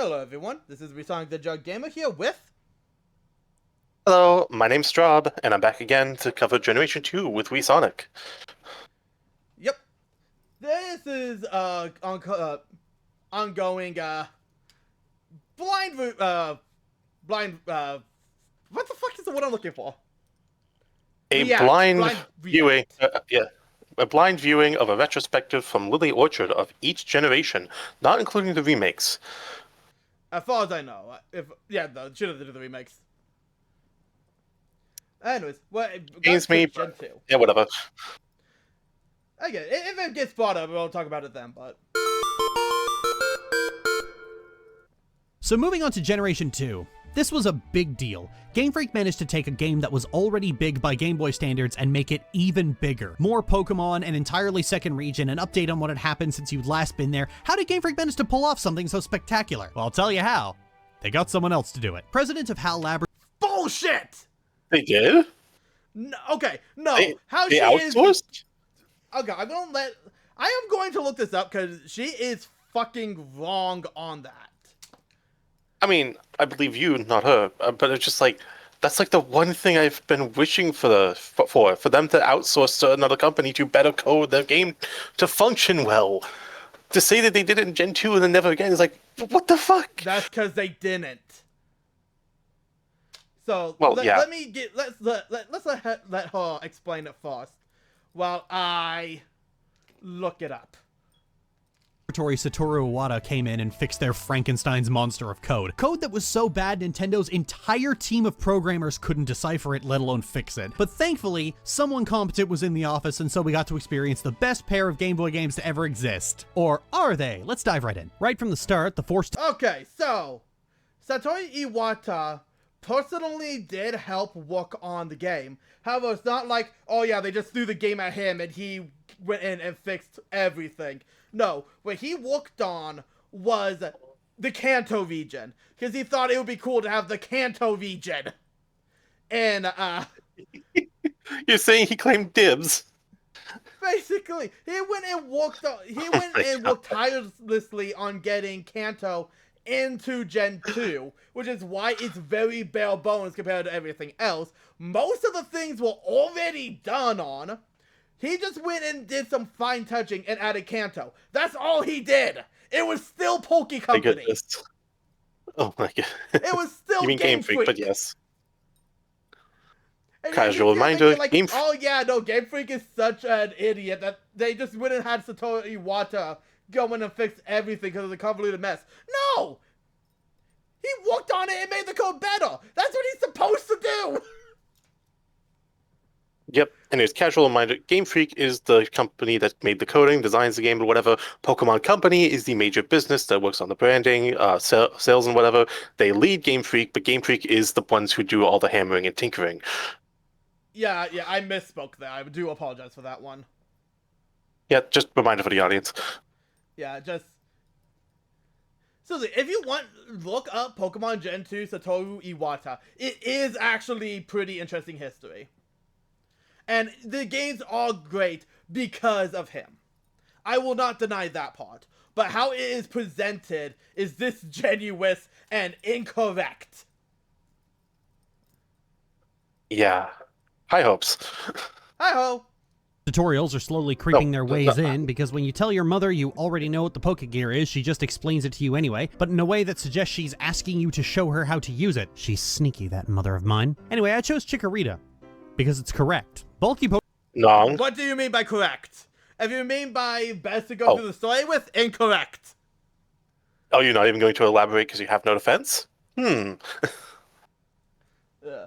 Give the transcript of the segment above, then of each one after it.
Hello everyone, this is Resonic the Jug Gamer here with... Hello, my name's Strob, and I'm back again to cover Generation 2 with Wii Sonic. Yep. This is, ongoing, blind, what the fuck is the word I'm looking for? A React. blind viewing, React. a blind viewing of a retrospective from Lily Orchard of each generation, not including the remakes. As far as I know. Should have did the remakes. Anyways, Gains me, Gen 2. yeah, whatever. Okay, if it gets brought up, we'll talk about it then, but... So moving on to Generation 2. This was a big deal. Game Freak managed to take a game that was already big by Game Boy standards and make it even bigger. More Pokemon, an entirely second region, an update on what had happened since you'd last been there. How did Game Freak manage to pull off something so spectacular? Well, I'll tell you how. They got someone else to do it. President of HAL Lab... Bullshit! They did? No, okay, no. They Is... outsourced? Okay, I am going to look this up because she is fucking wrong on that. I mean, I believe you, not her, but it's just like, that's like the one thing I've been wishing for them to outsource to another company to better code their game to function well. To say that they did it in Gen 2 and then never again is like, what the fuck? That's because they didn't. So Well, yeah. let's let her explain it first, while I look it up. Satoru Iwata came in and fixed their Frankenstein's monster of code. Code that was so bad Nintendo's entire team of programmers couldn't decipher it, let alone fix it. But thankfully, someone competent was in the office, and so we got to experience the best pair of Game Boy games to ever exist. Or are they? Let's dive right in. Right from the start, the forced... Okay, so Satoru Iwata personally did help work on the game. However, it's not like, oh yeah, they just threw the game at him and he went in and fixed everything. No, what he worked on was the Kanto region, because he thought it would be cool to have the Kanto region. And, You're saying he claimed dibs? basically, he went and worked tirelessly on getting Kanto into Gen 2, which is why it's very bare bones compared to everything else. Most of the things were already done on. He just went and did some fine touching and added Kanto. That's all he did. It was still Poke Company. Oh my god. It was still You mean Game Freak, but yes. And Casual reminder, like, Game Freak. oh yeah, no, Game Freak is such an idiot that they just went and had Satoru Iwata go in and fix everything because of the convoluted mess. No! He worked on it and made the code better. That's what he's supposed to do. Yep, and it's casual reminder, Game Freak is the company that made the coding, designs the game, or whatever. Pokemon Company is the major business that works on the branding, sales and whatever. They lead Game Freak, but Game Freak is the ones who do all the hammering and tinkering. Yeah, I misspoke there. I do apologize for that one. Yeah, just a reminder for the audience. Yeah, just... So, if you want, look up Pokemon Gen 2 Satoru Iwata. It is actually pretty interesting history. And the games are great because of him. I will not deny that part. But how it is presented is disingenuous and incorrect. Yeah. High hopes. Hi-ho! Tutorials are slowly creeping their ways in, because when you tell your mother you already know what the Pokegear is, she just explains it to you anyway, but in a way that suggests she's asking you to show her how to use it. She's sneaky, that mother of mine. Anyway, I chose Chikorita, because it's correct. Bulky No. What do you mean by correct? If you mean by best to go through the story with, incorrect. Oh, you're not even going to elaborate because you have no defense? Yeah.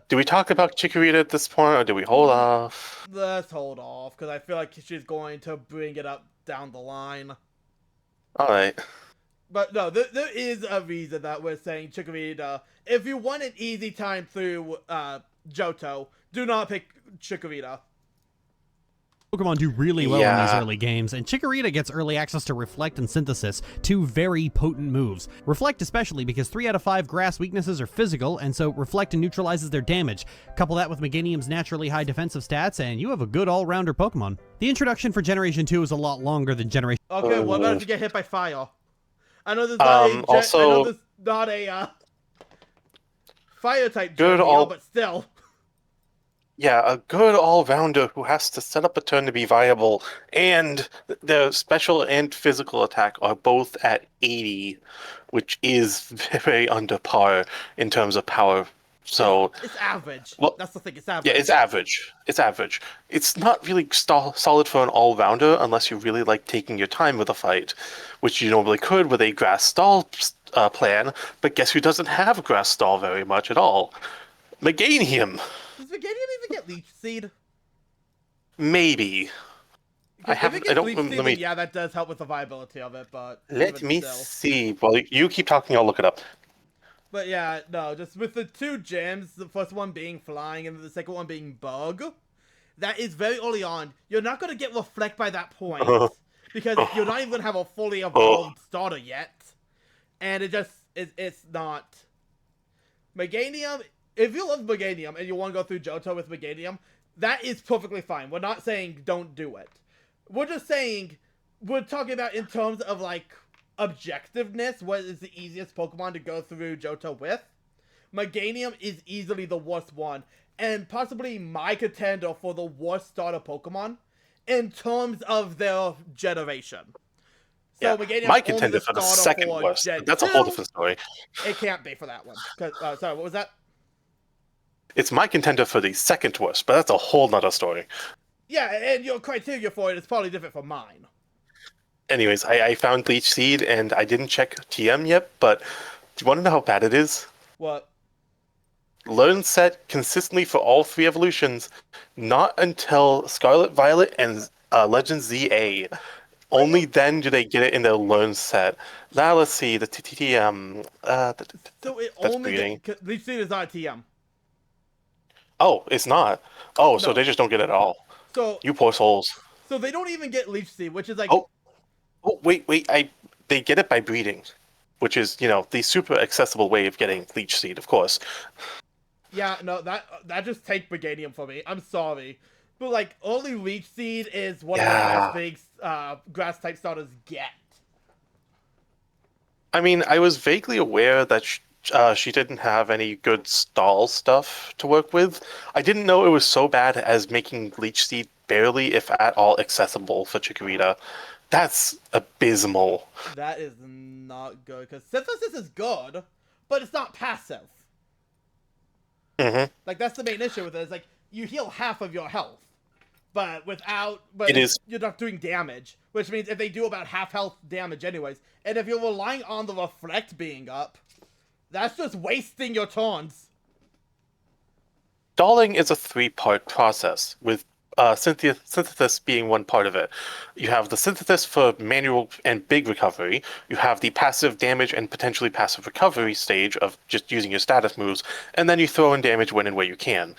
Do we talk about Chikorita at this point, or do we hold off? Let's hold off, because I feel like she's going to bring it up down the line. Alright. But no, there is a reason that we're saying Chikorita. If you want an easy time through Johto, do not pick Chikorita. Pokemon do really well in these early games, and Chikorita gets early access to Reflect and Synthesis, two very potent moves. Reflect especially because 3 out of 5 grass weaknesses are physical, and so Reflect neutralizes their damage. Couple that with Meganium's naturally high defensive stats, and you have a good all-rounder Pokemon. The introduction for Generation 2 is a lot longer than Generation... Okay, what about if you get hit by fire? I know not a fire type Good Jovial, but still. Yeah, a good all-rounder who has to set up a turn to be viable, and their special and physical attack are both at 80, which is very under par in terms of power. So, It's average. well, That's the thing, it's average. yeah, it's average. It's average. It's not really solid for an all-rounder unless you really like taking your time with a fight, which you normally could with a grass stall plan, but guess who doesn't have a grass stall very much at all? Meganium. Does Meganium even get Leech Seed? Maybe. If it gets don't. Leech Seed, Let me. then yeah, that does help with the viability of it, but Let even me still. see. Well, you keep talking. I'll look it up. But yeah, no, just with the two gems, the first one being Flying and the second one being Bug, that is very early on. You're not going to get Reflect by that point, because you're not even going to have a fully evolved starter yet. And it just, it's not. Meganium, if you love Meganium and you want to go through Johto with Meganium, that is perfectly fine. We're not saying don't do it. We're just saying, we're talking about in terms of, like, objectiveness, what is the easiest Pokemon to go through Johto with. Meganium is easily the worst one, and possibly my contender for the worst starter Pokemon in terms of their generation. So Yeah, Meganium's my only contender for the second for worst. Gen That's a 2. whole different story. It can't be for that one. Sorry, what was that? It's my contender for the second worst, but that's a whole nother story. Yeah, and your criteria for it is probably different from mine. Anyways, I found Leech Seed, and I didn't check TM yet, but do you want to know how bad it is? What? Learn set consistently for all three evolutions, not until Scarlet Violet and Legend ZA. Only then do they get it in their learn set. Now let's see the TTM. So it That's only breeding. Leech Seed is not a TM. Oh, it's not. Oh, so No. they just don't get it at all. So You poor souls. so they don't even get Leech Seed, which is like Oh, wait. They get it by breeding, which is, the super accessible way of getting Leech Seed, of course. yeah, no, that just take Meganium for me. I'm sorry. But like early Leech Seed is one of the best things grass type starters get. I mean, I was vaguely aware that she didn't have any good stall stuff to work with. I didn't know it was so bad as making Leech Seed barely, if at all, accessible for Chikorita. That's abysmal. That is not good, because Synthesis is good, but it's not passive. Mm-hmm. Like, that's the main issue with it, is like, you heal half of your health, but you're not doing damage, which means if they do about half health damage anyways, and if you're relying on the Reflect being up, that's just wasting your turns. Stalling is a three-part process, with synthesis being one part of it. You have the synthesis for manual and big recovery. You have the passive damage and potentially passive recovery stage of just using your status moves, and then you throw in damage when and where you can.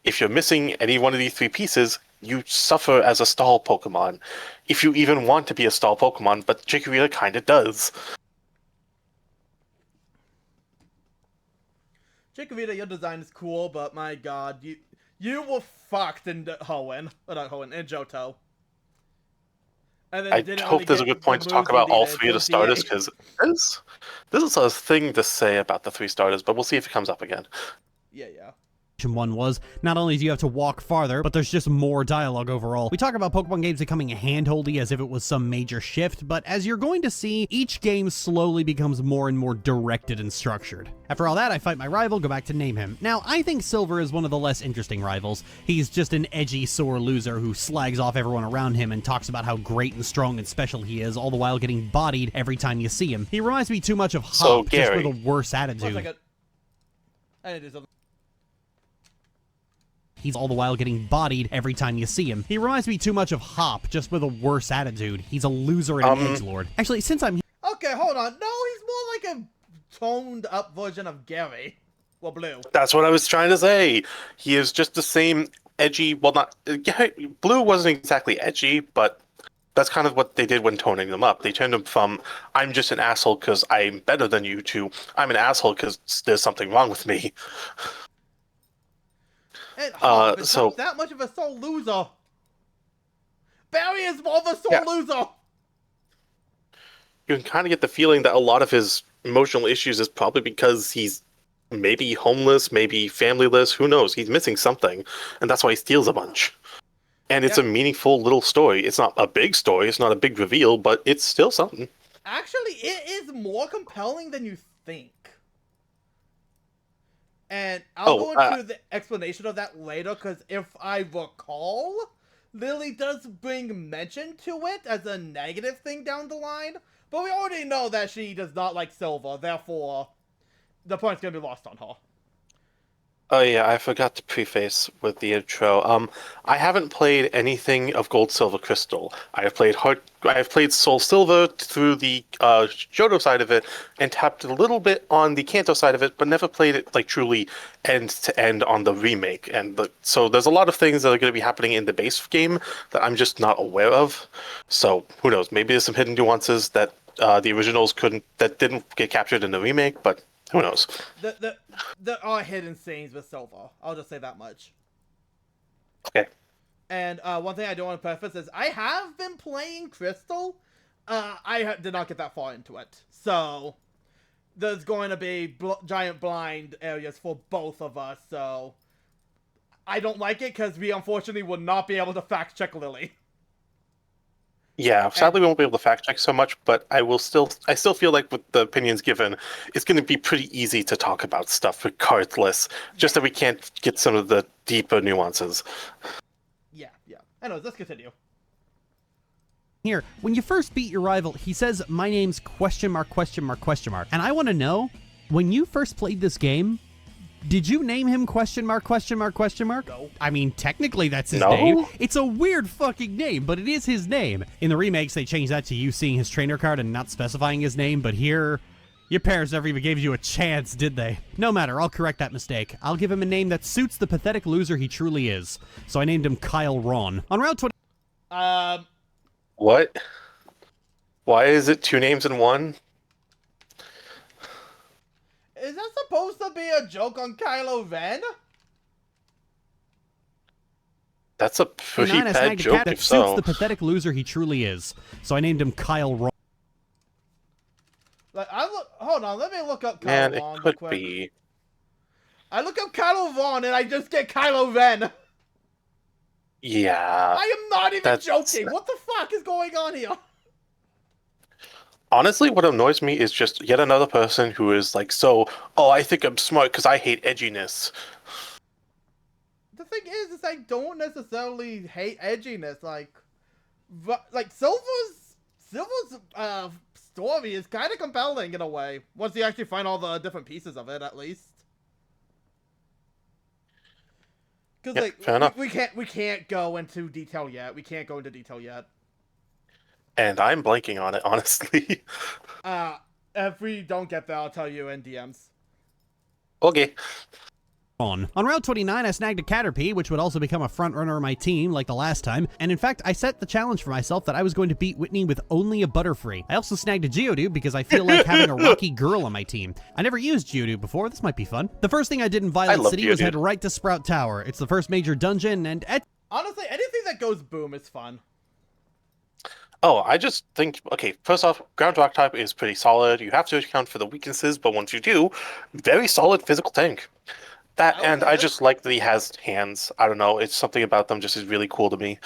If you're missing any one of these three pieces, you suffer as a stall Pokemon. If you even want to be a stall Pokemon, but Chikorita kinda does. Chikorita, your design is cool, but my god, you were fucked in Hoenn. Or not Hoenn, in Johto. And then I didn't hope really there's a get good point the to talk moves about you all needed three of the until starters, DA. because this is a thing to say about the three starters, but we'll see if it comes up again. Yeah. One was, not only do you have to walk farther, but there's just more dialogue overall. We talk about Pokemon games becoming handholdy as if it was some major shift, but as you're going to see, each game slowly becomes more and more directed and structured. After all that, I fight my rival, go back to name him. Now, I think Silver is one of the less interesting rivals. He's just an edgy, sore loser who slags off everyone around him and talks about how great and strong and special he is, all the while getting bodied every time you see him. He reminds me too much of Hop, just with a worse attitude. 1 second. I need to do something. He's all the while getting bodied every time you see him. He reminds me too much of Hop, just with a worse attitude. He's a loser and an edgelord. Actually, since I'm Okay, hold on. No, he's more like a toned up version of Gary. Well, Blue. That's what I was trying to say. He is just the same edgy. Well, not Blue wasn't exactly edgy, but that's kind of what they did when toning them up. They turned them from "I'm just an asshole because I'm better than you" to "I'm an asshole because there's something wrong with me." And Hop is so not that much of a sole loser. Barry is more of a sole loser. you can kind of get the feeling that a lot of his emotional issues is probably because he's maybe homeless, maybe familyless, who knows? He's missing something, and that's why he steals a bunch. And it's Yeah. a meaningful little story. It's not a big story, it's not a big reveal, but it's still something. Actually, it is more compelling than you think. And I'll go into the explanation of that later, because if I recall, Lily does bring mention to it as a negative thing down the line. But we already know that she does not like Silver, therefore, the point's gonna be lost on her. Oh yeah, I forgot to preface with the intro. I haven't played anything of Gold, Silver, Crystal. I have played Soul Silver through the Johto side of it, and tapped a little bit on the Kanto side of it, but never played it like truly end to end on the remake. So there's a lot of things that are going to be happening in the base game that I'm just not aware of. So who knows? Maybe there's some hidden nuances that the originals didn't get captured in the remake, but who knows? There are hidden scenes with Silver. I'll just say that much. Okay. And one thing I do want to preface is I have been playing Crystal. I did not get that far into it. So there's going to be giant blind areas for both of us. So I don't like it because we unfortunately will not be able to fact check Lily. Yeah, sadly we won't be able to fact check so much, but I still feel like with the opinions given, it's going to be pretty easy to talk about stuff regardless. Just that we can't get some of the deeper nuances. Yeah. Anyways, let's continue. Here, when you first beat your rival, he says, "My name's question mark, question mark, question mark." And I want to know, when you first played this game, did you name him question mark, question mark, question mark? No. I mean, technically that's his No? name. It's a weird fucking name, but it is his name. In the remakes, they changed that to you seeing his trainer card and not specifying his name, but here, your parents never even gave you a chance, did they? No matter, I'll correct that mistake. I'll give him a name that suits the pathetic loser he truly is. So I named him Kyle Ron. On Route 20... What? Why is it two names in one? Is that supposed to be a joke on Kylo Ren? That's a pretty bad joke, that if suits so. the pathetic loser he truly is. So I named him Kyle Ron. Like, hold on, let me look up Kylo Man, Ron it real could quick. be. I look up Kylo Ron and I just get Kylo Ren. Yeah. I am not even joking. What the fuck is going on here? Honestly, what annoys me is just yet another person who is like, I think I'm smart because I hate edginess. The thing is I don't necessarily hate edginess. Like Silver's story is kind of compelling in a way. Once you actually find all the different pieces of it, at least. Because Fair enough. we can't go into detail yet. We can't go into detail yet. And I'm blanking on it, honestly. If we don't get there, I'll tell you in DMs. Okay. On Route 29, I snagged a Caterpie, which would also become a front runner of my team, like the last time, and in fact, I set the challenge for myself that I was going to beat Whitney with only a Butterfree. I also snagged a Geodude because I feel like having a rocky girl on my team. I never used Geodude before, this might be fun. The first thing I did in Violet City was head right to Sprout Tower. It's the first major dungeon, and honestly, anything that goes boom is fun. Oh, I just think, okay, first off, ground rock type is pretty solid. You have to account for the weaknesses, but once you do, very solid physical tank. I just like that he has hands. I don't know, it's something about them just is really cool to me.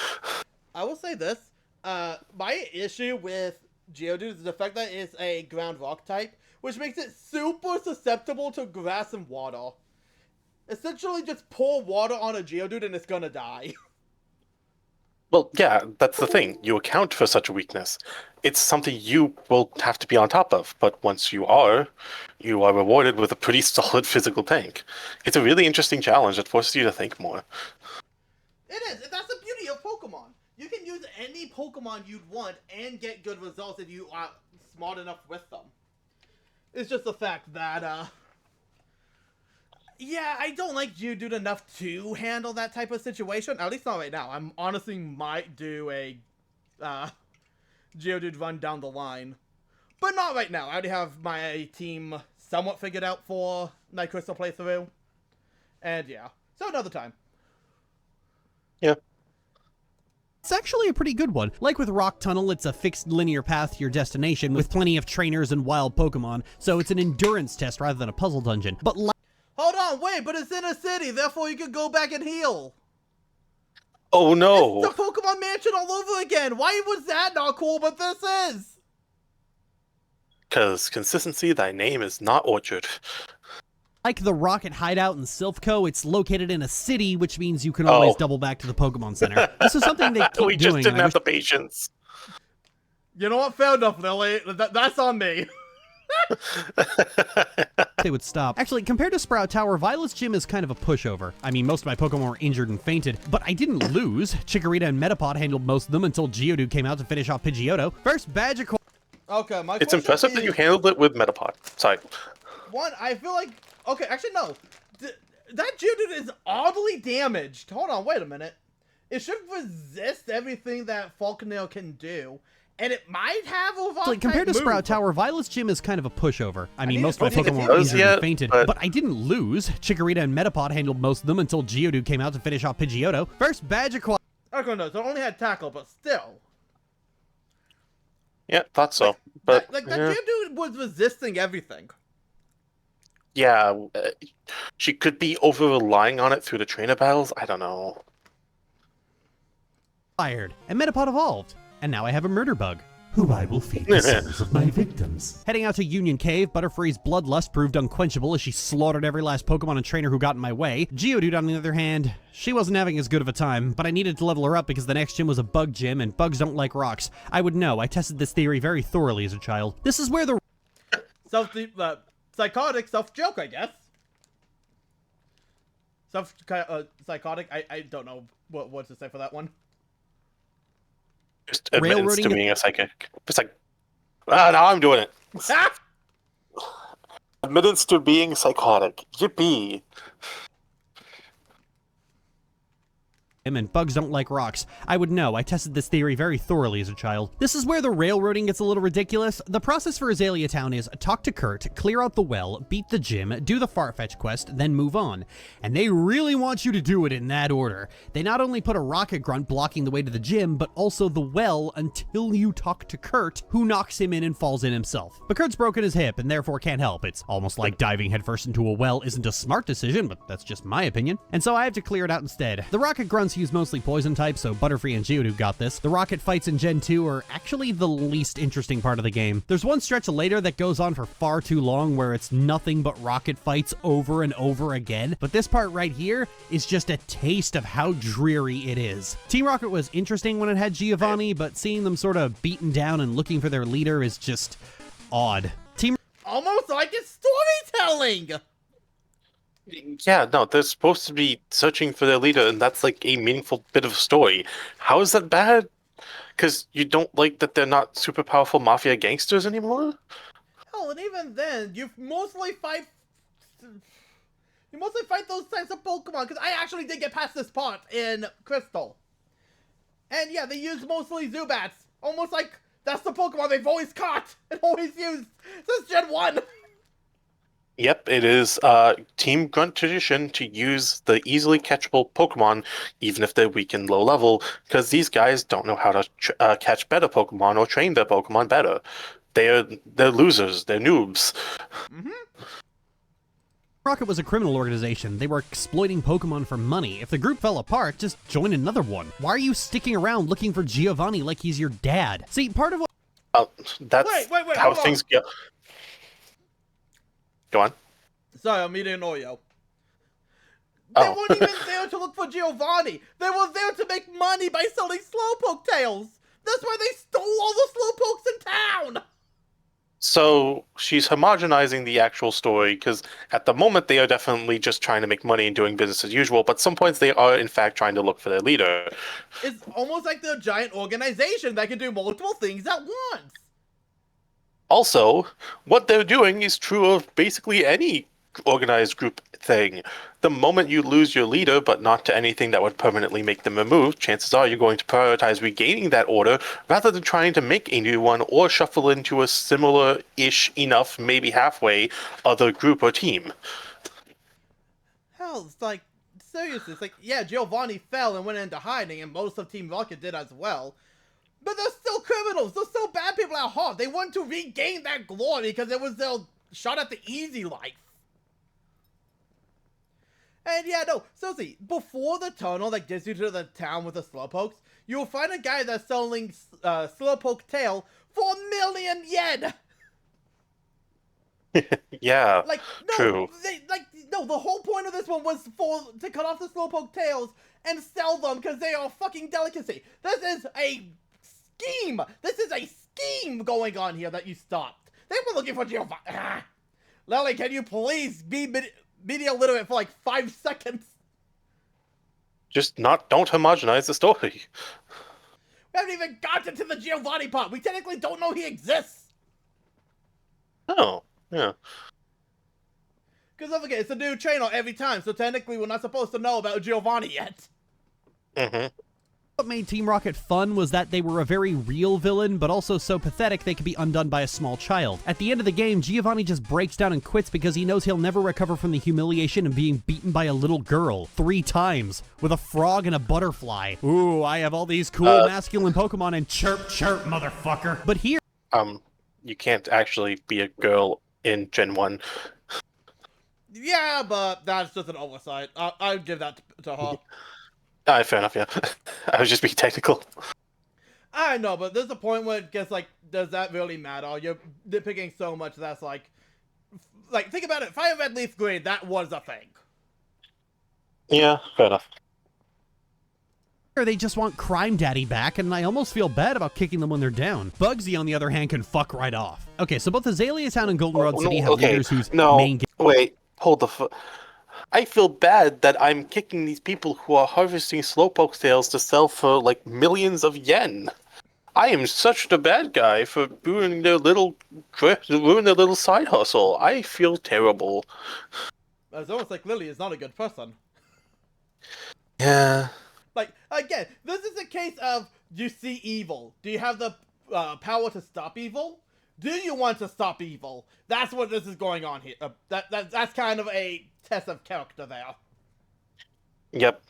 I will say this. My issue with Geodude is the fact that it's a ground rock type, which makes it super susceptible to grass and water. Essentially, just pour water on a Geodude and it's gonna die. Well, yeah, that's the thing. You account for such a weakness. It's something you will have to be on top of, but once you are rewarded with a pretty solid physical tank. It's a really interesting challenge that forces you to think more. It is. That's the beauty of Pokemon. You can use any Pokemon you'd want and get good results if you are smart enough with them. It's just the fact that, yeah, I don't like Geodude enough to handle that type of situation. At least not right now. I'm honestly might do a Geodude run down the line. But not right now. I already have my team somewhat figured out for Night Crystal playthrough. And yeah. So another time. Yeah. It's actually a pretty good one. Like with Rock Tunnel, it's a fixed linear path to your destination with plenty of trainers and wild Pokemon, so it's an endurance test rather than a puzzle dungeon. But hold on, wait, but it's in a city, therefore you can go back and heal. Oh no! It's the Pokemon Mansion all over again. Why was that not cool, but this is? Because consistency, thy name is not Orchard. like the Rocket Hideout in Silphco, it's located in a city, which means you can always double back to the Pokemon Center. This is something they keep we just doing. didn't have the patience. You know what? Fair enough, Lily. That's on me. They would stop. Actually, compared to Sprout Tower, Violet's Gym is kind of a pushover. I mean, most of my Pokemon were injured and fainted, but I didn't lose. Chikorita and Metapod handled most of them until Geodude came out to finish off Pidgeotto. First badge acquired. Okay, my It's impressive that you handled it with Metapod. Sorry. One, I feel like... Okay, actually, no. That Geodude is oddly damaged. Hold on, wait a minute. It should resist everything that Falconer can do. And it might have a Like, compared to move. Sprout Tower, Violet's Gym is kind of a pushover. I mean, need most to of my see if Pokemon it were does injured yet, and fainted, but I didn't lose. Chikorita and Metapod handled most of them until Geodude came out to finish off Pidgeotto. First badge acquired. Okay, no, so it only had tackle, but still. Yeah, thought so. But That yeah. Geodude was resisting everything. Yeah, she could be over-relying on it through the trainer battles. I don't know. And Metapod evolved. And now I have a murder bug. Who I will feed the souls of my victims. Heading out to Union Cave, Butterfree's bloodlust proved unquenchable as she slaughtered every last Pokemon and trainer who got in my way. Geodude, on the other hand, she wasn't having as good of a time, but I needed to level her up because the next gym was a bug gym, and bugs don't like rocks. I would know, I tested this theory very thoroughly as a child. This is where the Psychotic, self-joke, I guess. Psychotic, I don't know what to say for that one. Just admittance Railroading to being a psychic. It's like, now I'm doing it. Admittance to being psychotic. Yippee. and bugs don't like rocks. I would know, I tested this theory very thoroughly as a child. This is where the railroading gets a little ridiculous. The process for Azalea Town is talk to Kurt, clear out the well, beat the gym, do the Farfetch quest, then move on. And they really want you to do it in that order. They not only put a rocket grunt blocking the way to the gym, but also the well until you talk to Kurt, who knocks him in and falls in himself. But Kurt's broken his hip and therefore can't help. It's almost like diving headfirst into a well isn't a smart decision, but that's just my opinion. And so I have to clear it out instead. The rocket grunts use mostly poison types, so Butterfree and Geodude got this. The rocket fights in Gen 2 are actually the least interesting part of the game. There's one stretch later that goes on for far too long where it's nothing but rocket fights over and over again, but this part right here is just a taste of how dreary it is. Team Rocket was interesting when it had Giovanni, but seeing them sort of beaten down and looking for their leader is just odd. Almost like it's storytelling! Yeah, no, they're supposed to be searching for their leader, and that's like a meaningful bit of story. How is that bad? Because you don't like that they're not super powerful mafia gangsters anymore? Hell, and even then, you mostly fight those types of Pokemon, because I actually did get past this part in Crystal. And yeah, they use mostly Zubats. Almost like that's the Pokemon they've always caught and always used since Gen 1. Yep, it is Team Grunt tradition to use the easily catchable Pokemon, even if they're weak and low level, because these guys don't know how to catch better Pokemon or train their Pokemon better. They're losers. They're noobs. Mm-hmm. Rocket was a criminal organization. They were exploiting Pokemon for money. If the group fell apart, just join another one. Why are you sticking around looking for Giovanni like he's your dad? See, part of what... That's Wait, how hold things go. Go on. Sorry, I'm eating an Oreo. They weren't even there to look for Giovanni. They were there to make money by selling Slowpoke tails. That's why they stole all the Slowpokes in town. So she's homogenizing the actual story, because at the moment they are definitely just trying to make money and doing business as usual, but some points they are in fact trying to look for their leader. It's almost like they're a giant organization that can do multiple things at once. Also, what they're doing is true of basically any organized group thing. The moment you lose your leader, but not to anything that would permanently make them removed, chances are you're going to prioritize regaining that order rather than trying to make a new one or shuffle into a similar-ish enough, maybe halfway, other group or team. Hell, it's like seriously, it's like, yeah, Giovanni fell and went into hiding, and most of Team Rocket did as well. But they're still criminals. They're still bad people at heart. They want to regain that glory because it was their shot at the easy life. And yeah, no, seriously, before the tunnel that gets you to the town with the Slowpokes, you'll find a guy that's selling Slowpoke tail for 1 million yen! Yeah, Like, no, true. The whole point of this one was to cut off the Slowpoke tails and sell them because they are a fucking delicacy. This is a scheme! This is a scheme going on here that you stopped. They were looking for Giovanni. Lily, can you please be media literate for like 5 seconds? Just don't homogenize the story. We haven't even gotten to the Giovanni part. We technically don't know he exists. Oh, yeah. Because don't forget, it's a new channel every time, so technically we're not supposed to know about Giovanni yet. Mm-hmm. What made Team Rocket fun was that they were a very real villain, but also so pathetic they could be undone by a small child. At the end of the game, Giovanni just breaks down and quits because he knows he'll never recover from the humiliation of being beaten by a little girl 3 times with a frog and a butterfly. Ooh, I have all these cool masculine Pokemon and chirp chirp, motherfucker. But here, You can't actually be a girl in Gen 1. Yeah, but that's just an oversight. I'd give that to her. Fair enough, yeah. I was just being technical. I know, but there's a point where it gets like, does that really matter? You're nitpicking so much that's like, think about it. Fire Red Leaf Green, that was a thing. Yeah, fair enough. they just want Crime Daddy back, and I almost feel bad about kicking them when they're down. Bugsy, on the other hand, can fuck right off. Okay, so both Azalea Town and Goldenrod City have leaders whose main... Wait, hold the I feel bad that I'm kicking these people who are harvesting Slowpoke tails to sell for, like, millions of yen. I am such the bad guy for ruining their little side hustle. I feel terrible. It's almost like Lily is not a good person. Yeah. Like, again, this is a case of, you see evil. Do you have the power to stop evil? Do you want to stop evil? That's what this is going on here. That's kind of a test of character there. Yep.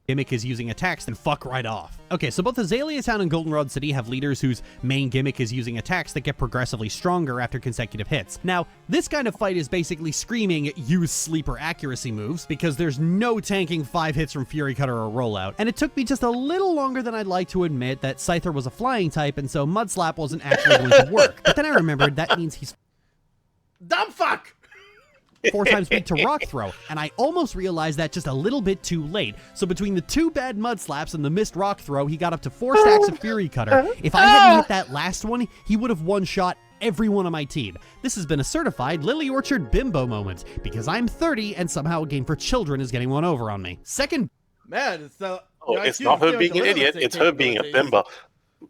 Gimmick is using attacks, then fuck right off. Okay, so both Azalea Town and Goldenrod City have leaders whose main gimmick is using attacks that get progressively stronger after consecutive hits. Now, this kind of fight is basically screaming, use sleeper accuracy moves, because there's no tanking 5 hits from Fury Cutter or Rollout. And it took me just a little longer than I'd like to admit that Scyther was a flying type, and so Mud Slap wasn't actually going to work. But then I remembered that means he's Dumb fuck! 4 times weak to Rock Throw, and I almost realized that just a little bit too late. So between the 2 bad Mud Slaps and the missed Rock Throw, he got up to 4 stacks of Fury Cutter. If I hadn't hit that last one, he would have one-shot every one on my team. This has been a certified Lily Orchard bimbo moment, because I'm 30 and somehow a game for children is getting one over on me. Second... Man, it's it's not her being an idiot, it's her being a bimbo.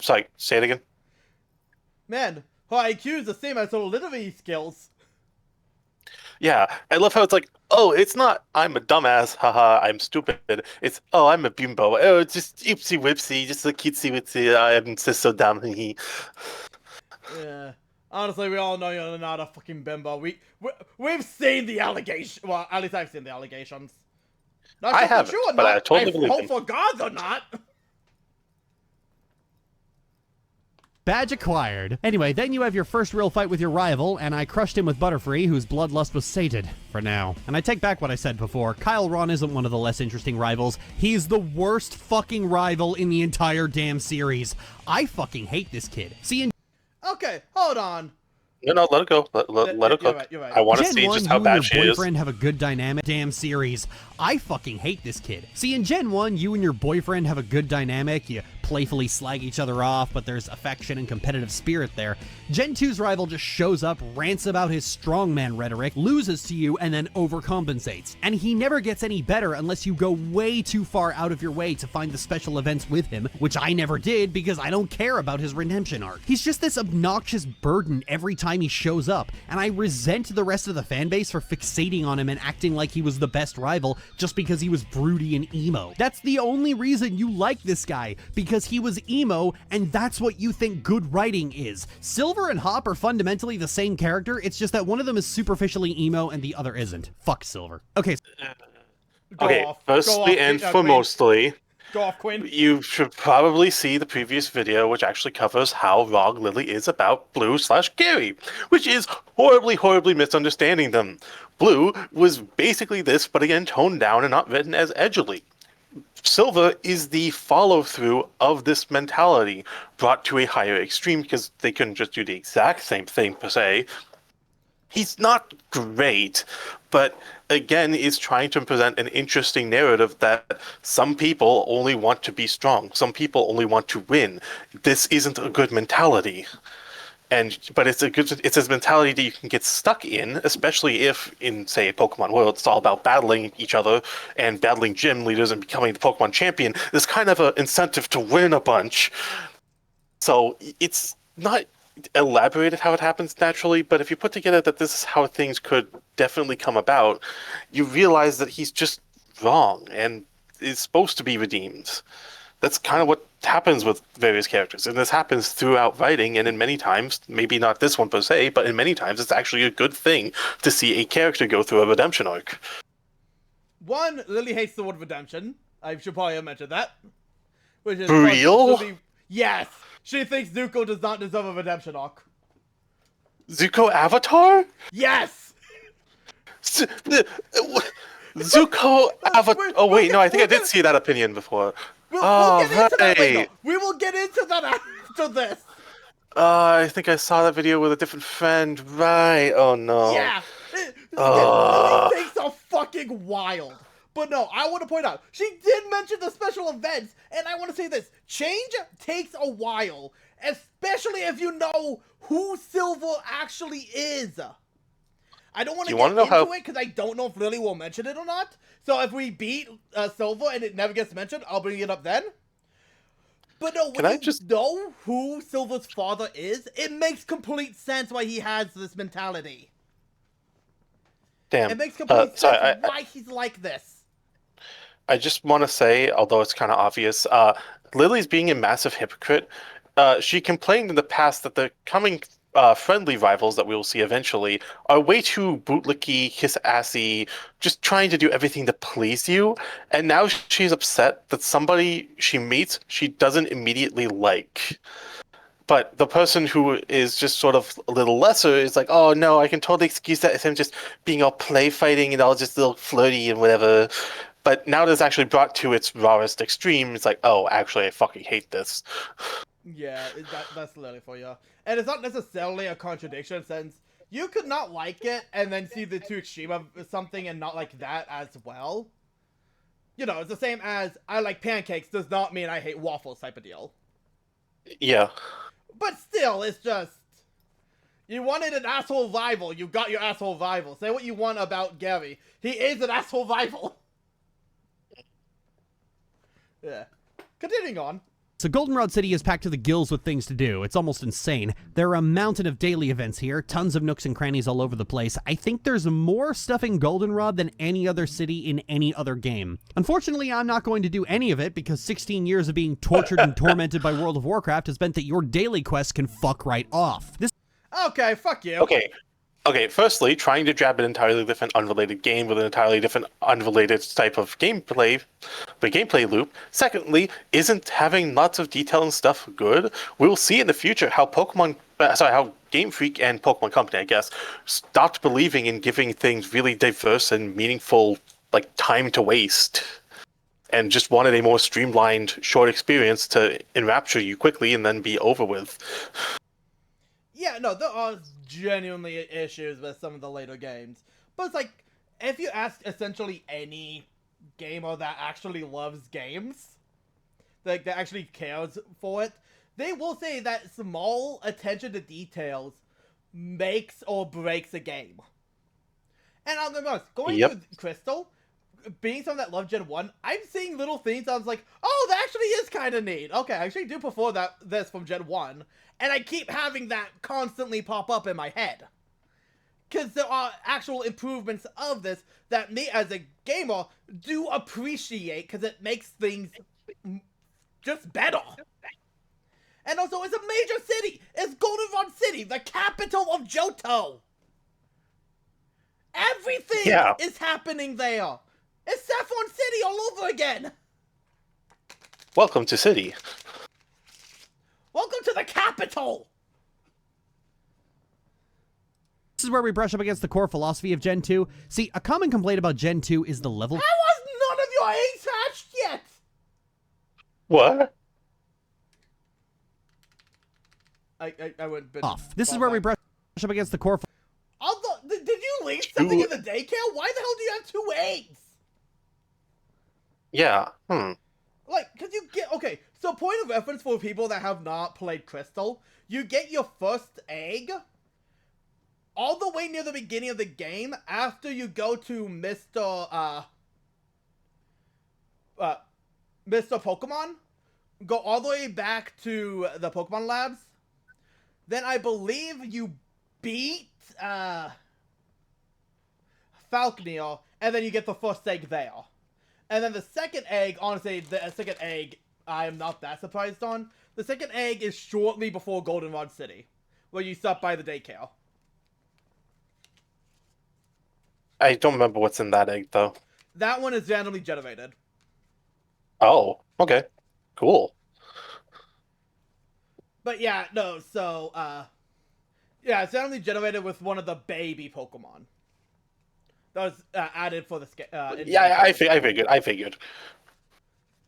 Sorry, say it again. Man, her IQ is the same as her literary skills. Yeah, I love how it's like, oh, it's not, I'm a dumbass, haha, I'm stupid. It's, oh, I'm a bimbo. Oh, it's just oopsie whipsy, just a cutesy witsy, I'm just so dumb. Yeah. Honestly, we all know you're not a fucking bimbo. We've seen the allegation. Well, at least I've seen the allegations. Not I haven't, sure but I totally believe hope them. for God they're not. Badge acquired. Anyway, then you have your first real fight with your rival, and I crushed him with Butterfree, whose bloodlust was sated, for now. And I take back what I said before, Kyle Ron isn't one of the less interesting rivals. He's the worst fucking rival in the entire damn series. I fucking hate this kid. See, Okay, hold on. No, let it go. Let it cook. You're right. I want to Gen see 1, just how you bad and she your is. boyfriend have a good dynamic. Damn series. I fucking hate this kid. See, in Gen 1, you and your boyfriend have a good dynamic. You playfully slag each other off, but there's affection and competitive spirit there. Gen 2's rival just shows up, rants about his strongman rhetoric, loses to you, and then overcompensates. And he never gets any better unless you go way too far out of your way to find the special events with him, which I never did because I don't care about his redemption arc. He's just this obnoxious burden every time he shows up, and I resent the rest of the fanbase for fixating on him and acting like he was the best rival just because he was broody and emo. That's the only reason you like this guy, because because he was emo, and that's what you think good writing is. Silver and Hop are fundamentally the same character, it's just that one of them is superficially emo and the other isn't. Fuck Silver. Okay. Okay, Go firstly off, and Quinn. foremostly, Go off, Quinn. you should probably see the previous video, which actually covers how wrong Lily is about Blue/Gary, which is horribly, horribly misunderstanding them. Blue was basically this, but again, toned down and not written as edgily. Silver is the follow-through of this mentality, brought to a higher extreme because they couldn't just do the exact same thing, per se. He's not great, but again, is trying to present an interesting narrative that some people only want to be strong. Some people only want to win. This isn't a good mentality. But it's a mentality that you can get stuck in, especially if in, say, Pokemon World, it's all about battling each other and battling gym leaders and becoming the Pokemon champion. There's kind of an incentive to win a bunch. So it's not elaborated how it happens naturally, but if you put together that this is how things could definitely come about, you realize that he's just wrong and is supposed to be redeemed. That's kind of what happens with various characters, and this happens throughout writing, and in many times, maybe not this one per se, but in many times it's actually a good thing to see a character go through a redemption arc. One, Lily hates the word redemption. I should probably have mentioned that. Which is For real? Yes! She thinks Zuko does not deserve a redemption arc. Zuko Avatar? Yes! Zuko Avatar. Oh wait, no, I think I did see that opinion before. We'll Oh, get into that later. right. We will get into that after this. I think I saw that video with a different friend. Right. Oh no. Yeah. Lily thinks are fucking wild. But no, I want to point out, she did mention the special events, and I want to say this. Change takes a while, especially if you know who Silver actually is. I don't want to get into it because I don't know if Lily will mention it or not. So if we beat Silver and it never gets mentioned, I'll bring it up then. But no, when you know who Silver's father is, it makes complete sense why he has this mentality. Damn. It makes complete sense why he's like this. I just want to say, although it's kind of obvious, Lily's being a massive hypocrite. She complained in the past that the coming friendly rivals that we will see eventually are way too bootlicky, kiss-assy, just trying to do everything to please you. And now she's upset that somebody she meets she doesn't immediately like. But the person who is just sort of a little lesser is like, oh no, I can totally excuse that as him just being all play fighting and all just a little flirty and whatever. But now that it's actually brought to its rawest extreme, it's like, oh, actually, I fucking hate this. Yeah, that's literally for you. And it's not necessarily a contradiction, since you could not like it and then see the two extreme of something and not like that as well. You know, it's the same as I like pancakes does not mean I hate waffles type of deal. Yeah. But still, it's just... You wanted an asshole rival, you got your asshole rival. Say what you want about Gary. He is an asshole rival. Yeah. Continuing on. So Goldenrod City is packed to the gills with things to do. It's almost insane. There are a mountain of daily events here, tons of nooks and crannies all over the place. I think there's more stuff in Goldenrod than any other city in any other game. Unfortunately, I'm not going to do any of it because 16 years of being tortured and tormented by World of Warcraft has meant that your daily quests can fuck right off. Okay, fuck you. Okay, firstly, trying to jab an entirely different unrelated game with an entirely different unrelated type of gameplay loop. Secondly, isn't having lots of detail and stuff good? We'll see in the future how how Game Freak and Pokemon Company, I guess, stopped believing in giving things really diverse and meaningful, like, time to waste. And just wanted a more streamlined, short experience to enrapture you quickly and then be over with. Yeah, no, there are genuinely issues with some of the later games. But it's like, if you ask essentially any gamer that actually loves games, like that actually cares for it, they will say that small attention to details makes or breaks a game. And I'll be honest, going through Crystal, being someone that loved Gen 1, I'm seeing little things I was like, oh, that actually is kind of neat. Okay, I actually do prefer this from Gen 1. And I keep having that constantly pop up in my head. Because there are actual improvements of this that me, as a gamer, do appreciate, because it makes things just better. And also, it's a major city. It's Goldenrod City, the capital of Johto. Everything is happening there. It's Saffron City all over again. Welcome to City. Welcome to the capital. This is where we brush up against the core philosophy of Gen 2. See, a common complaint about Gen 2 is the level... How was none of your eggs hatched yet? What? I went bit off. This is where we brush up against the core... Although, did you leave something in the daycare? Why the hell do you have 2 eggs? Yeah, Like, cause you get, okay, so point of reference for people that have not played Crystal, you get your first egg all the way near the beginning of the game after you go to Mr. Pokemon, go all the way back to the Pokemon Labs, then I believe you beat, Falconeer, and then you get the first egg there. And then the second egg, honestly, the second egg, I am not that surprised on. The second egg is shortly before Goldenrod City, where you stop by the daycare. I don't remember what's in that egg, though. That one is randomly generated. Oh, okay. Cool. But yeah, no, so, yeah, it's randomly generated with one of the baby Pokemon. That was added for the yeah, I figured.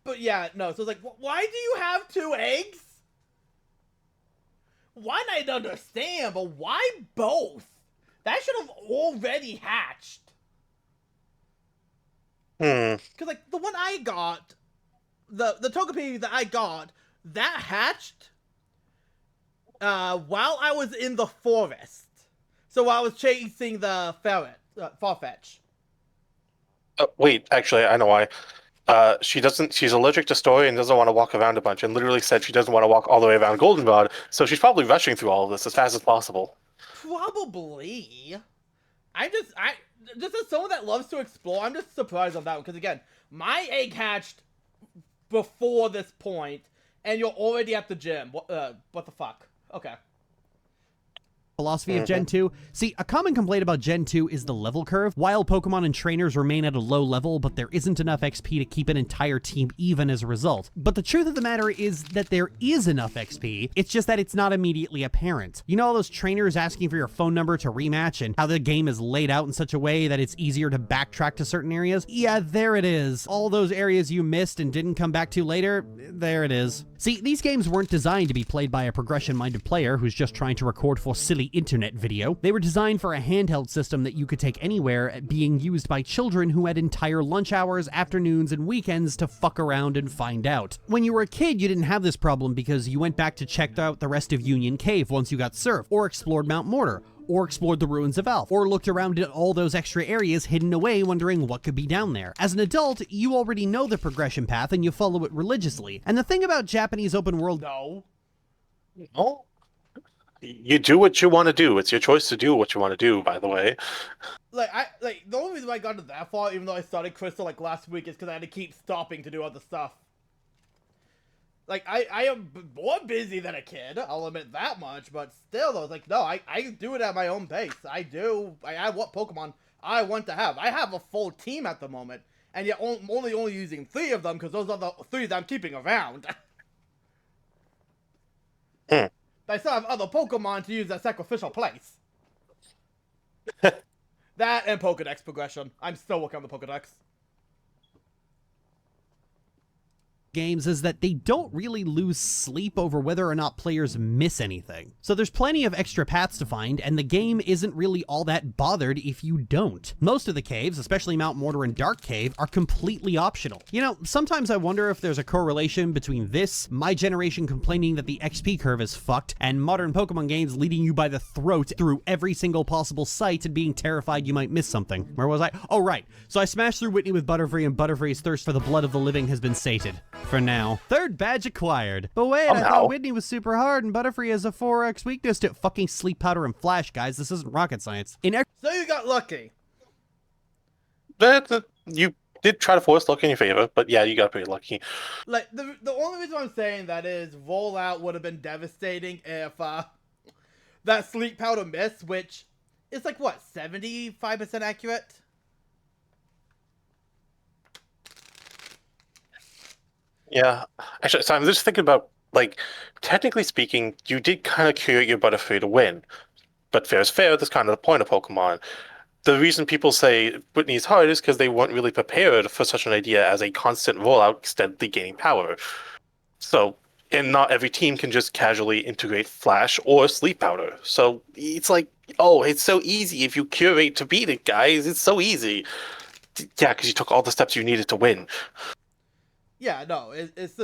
But yeah, no. So it's like, why do you have 2 eggs? One I'd understand, but why both? That should have already hatched. Because like the one I got, the Togepi that I got, that hatched while I was in the forest. So while I was chasing the Farfetch. Wait, actually, I know why. She's allergic to story and doesn't want to walk around a bunch, and literally said she doesn't want to walk all the way around Goldenrod, so she's probably rushing through all of this as fast as possible. Probably. Just as someone that loves to explore, I'm just surprised on that one, because again, my egg hatched before this point, and you're already at the gym. What the fuck? Okay. Philosophy of Gen 2. See, a common complaint about Gen 2 is the level curve. Wild Pokemon and trainers remain at a low level, but there isn't enough XP to keep an entire team even as a result. But the truth of the matter is that there is enough XP, it's just that it's not immediately apparent. You know all those trainers asking for your phone number to rematch and how the game is laid out in such a way that it's easier to backtrack to certain areas? Yeah, there it is. All those areas you missed and didn't come back to later, there it is. See, these games weren't designed to be played by a progression-minded player who's just trying to record for silly internet video. They were designed for a handheld system that you could take anywhere, being used by children who had entire lunch hours, afternoons, and weekends to fuck around and find out. When you were a kid, you didn't have this problem because you went back to check out the rest of Union Cave once you got served, or explored Mount Mortar, or explored the ruins of Elf, or looked around at all those extra areas hidden away wondering what could be down there. As an adult, you already know the progression path and you follow it religiously. And the thing about Japanese open world... No. You do what you want to do. It's your choice to do what you want to do, by the way. The only reason why I got to that far, even though I started Crystal like last week, is because I had to keep stopping to do other stuff. Like, I am more busy than a kid, I'll admit that much, but still, though, it's like, no, I do it at my own pace. I have what Pokemon I want to have. I have a full team at the moment, and yet only using 3 of them, because those are the 3 that I'm keeping around. I still have other Pokemon to use as sacrificial place. That and Pokedex progression. I'm still working on the Pokedex. Games is that they don't really lose sleep over whether or not players miss anything. So there's plenty of extra paths to find, and the game isn't really all that bothered if you don't. Most of the caves, especially Mount Mortar and Dark Cave, are completely optional. You know, sometimes I wonder if there's a correlation between this, my generation complaining that the XP curve is fucked, and modern Pokemon games leading you by the throat through every single possible site and being terrified you might miss something. Where was I? Oh, right. So I smashed through Whitney with Butterfree, and Butterfree's thirst for the blood of the living has been sated. For now. 3rd badge acquired. But wait, I thought Whitney was super hard and Butterfree has a 4x weakness to fucking sleep powder and flash, guys. This isn't rocket science. So you got lucky. You did try to force luck in your favor, but yeah, you got pretty lucky. Like, the only reason I'm saying that is rollout would have been devastating if that sleep powder miss, which is like, what, 75% accurate? Yeah. Actually, so I'm just thinking about, like, technically speaking, you did kind of curate your Butterfree to win. But fair is fair, that's kind of the point of Pokemon. The reason people say Whitney is hard is because they weren't really prepared for such an idea as a constant rollout steadily gaining power. So, and not every team can just casually integrate Flash or Sleep Powder. So it's like, oh, it's so easy if you curate to beat it, guys. It's so easy. Yeah, because you took all the steps you needed to win. Yeah, no, it's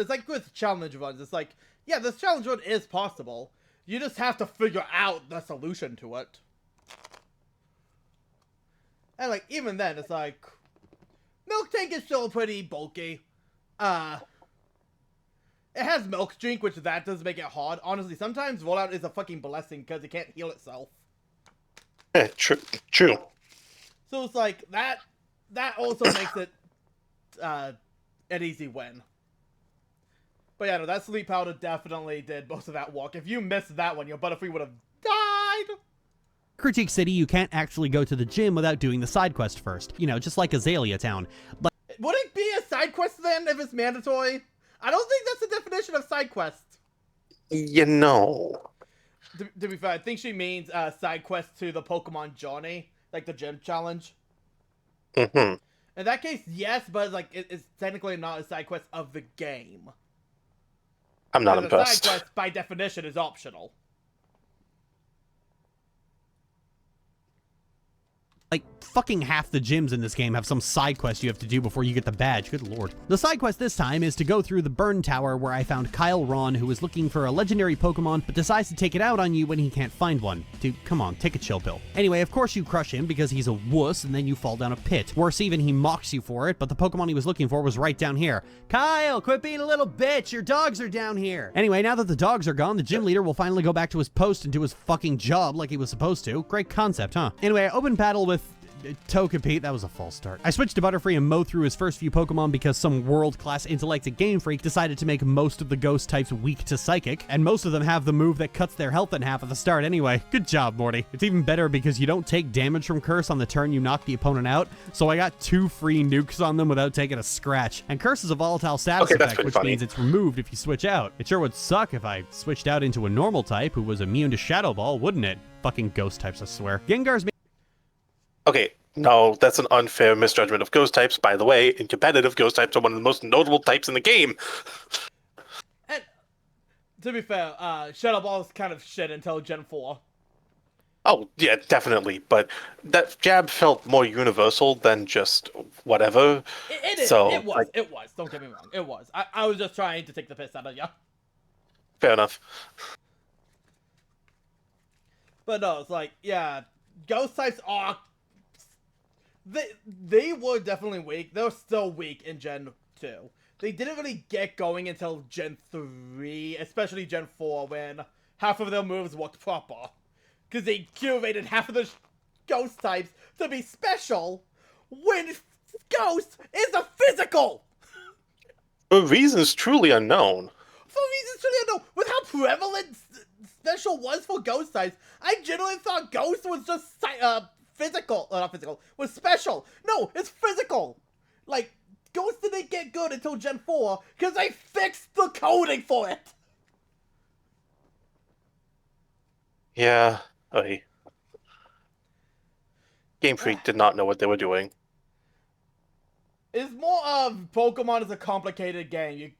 like with challenge runs. It's like, yeah, this challenge run is possible. You just have to figure out the solution to it. And like, even then, it's like, Milk Tank is still pretty bulky. It has Milk Drink, which that does make it hard. Honestly, sometimes rollout is a fucking blessing because it can't heal itself. Yeah, true. So it's like, that also makes it, an easy win. But yeah, no, that Sleep Powder definitely did most of that work. If you missed that one, your Butterfree would have died! Critique City, you can't actually go to the gym without doing the side quest first. You know, just like Azalea Town. But Would it be a side quest then if it's mandatory? I don't think that's the definition of side quest. You know. To be fair, I think she means side quest to the Pokemon journey, like the gym challenge. Mm-hmm. In that case, yes, but like it's technically not a side quest of the game. I'm not Because impressed. a side quest, by definition, is optional. like, fucking half the gyms in this game have some side quest you have to do before you get the badge. Good lord. The side quest this time is to go through the burn tower where I found Kyle Ron, who is looking for a legendary Pokemon, but decides to take it out on you when he can't find one. Dude, come on, take a chill pill. Anyway, of course you crush him because he's a wuss, and then you fall down a pit. Worse even, he mocks you for it, but the Pokemon he was looking for was right down here. Kyle, quit being a little bitch! Your dogs are down here! Anyway, now that the dogs are gone, the gym leader will finally go back to his post and do his fucking job like he was supposed to. Great concept, huh? Anyway, I opened battle with Togepi. That was a false start. I switched to Butterfree and mowed through his first few Pokemon because some world-class intellect at Game Freak decided to make most of the ghost types weak to Psychic, and most of them have the move that cuts their health in half at the start anyway. Good job, Morty. It's even better because you don't take damage from Curse on the turn you knock the opponent out, so I got 2 free nukes on them without taking a scratch. And Curse is a volatile status effect, which means it's removed if you switch out. It sure would suck if I switched out into a normal type who was immune to Shadow Ball, wouldn't it? Fucking ghost types, I swear. Gengar's Okay, no, that's an unfair misjudgment of ghost types. By the way, in competitive, ghost types are one of the most notable types in the game. And to be fair, Shadow Ball is kind of shit until Gen 4. Oh, yeah, definitely. But that jab felt more universal than just whatever. It is. So, It was. like, It was. Don't get me wrong. It was. I was just trying to take the piss out of ya. fair enough. But no, it's like, yeah, ghost types are... They were definitely weak. They were still weak in Gen 2. They didn't really get going until Gen 3, especially Gen 4, when half of their moves worked proper. Because they curated half of the ghost types to be special, when ghost is a physical! For reasons truly unknown. For reasons truly unknown, with how prevalent special was for ghost types, I generally thought ghost was just physical, not physical, was special. No, it's physical. Like, Ghost didn't get good until Gen 4, because they fixed the coding for it. Yeah, Game Freak did not know what they were doing. It's more of Pokemon is a complicated game.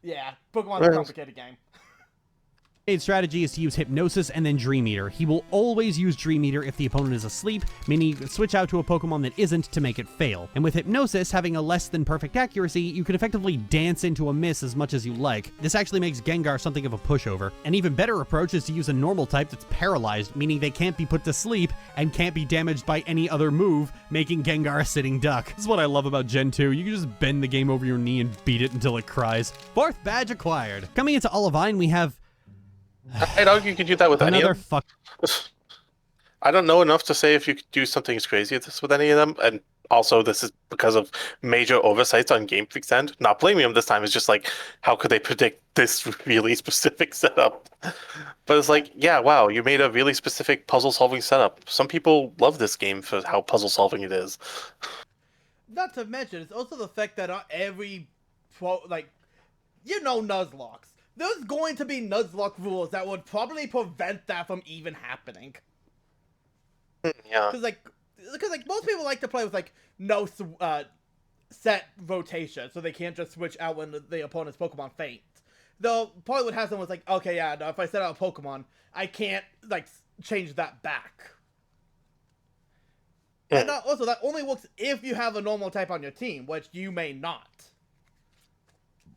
Yeah, Pokemon's a complicated game. strategy is to use Hypnosis and then Dream Eater. He will always use Dream Eater if the opponent is asleep, meaning you can switch out to a Pokemon that isn't to make it fail. And with Hypnosis having a less than perfect accuracy, you can effectively dance into a miss as much as you like. This actually makes Gengar something of a pushover. An even better approach is to use a normal type that's paralyzed, meaning they can't be put to sleep and can't be damaged by any other move, making Gengar a sitting duck. This is what I love about Gen 2. You can just bend the game over your knee and beat it until it cries. 4th badge acquired. Coming into Olivine, we have I'd argue you could do that with any another of fuck. I don't know enough to say if you could do something as crazy as this with any of them, and also this is because of major oversights on Game Freak's end. Not blaming them this time, it's just like, how could they predict this really specific setup? But it's like, yeah, wow, you made a really specific puzzle-solving setup. Some people love this game for how puzzle-solving it is. Not to mention, it's also the fact that not every Nuzlocks. There's going to be Nuzlocke rules that would probably prevent that from even happening. Yeah. Because most people like to play with no set rotation, so they can't just switch out when the opponent's Pokemon faints. Though probably would have someone like, okay, yeah, no, if I set out a Pokemon, I can't change that back. And also, that only works if you have a normal type on your team, which you may not.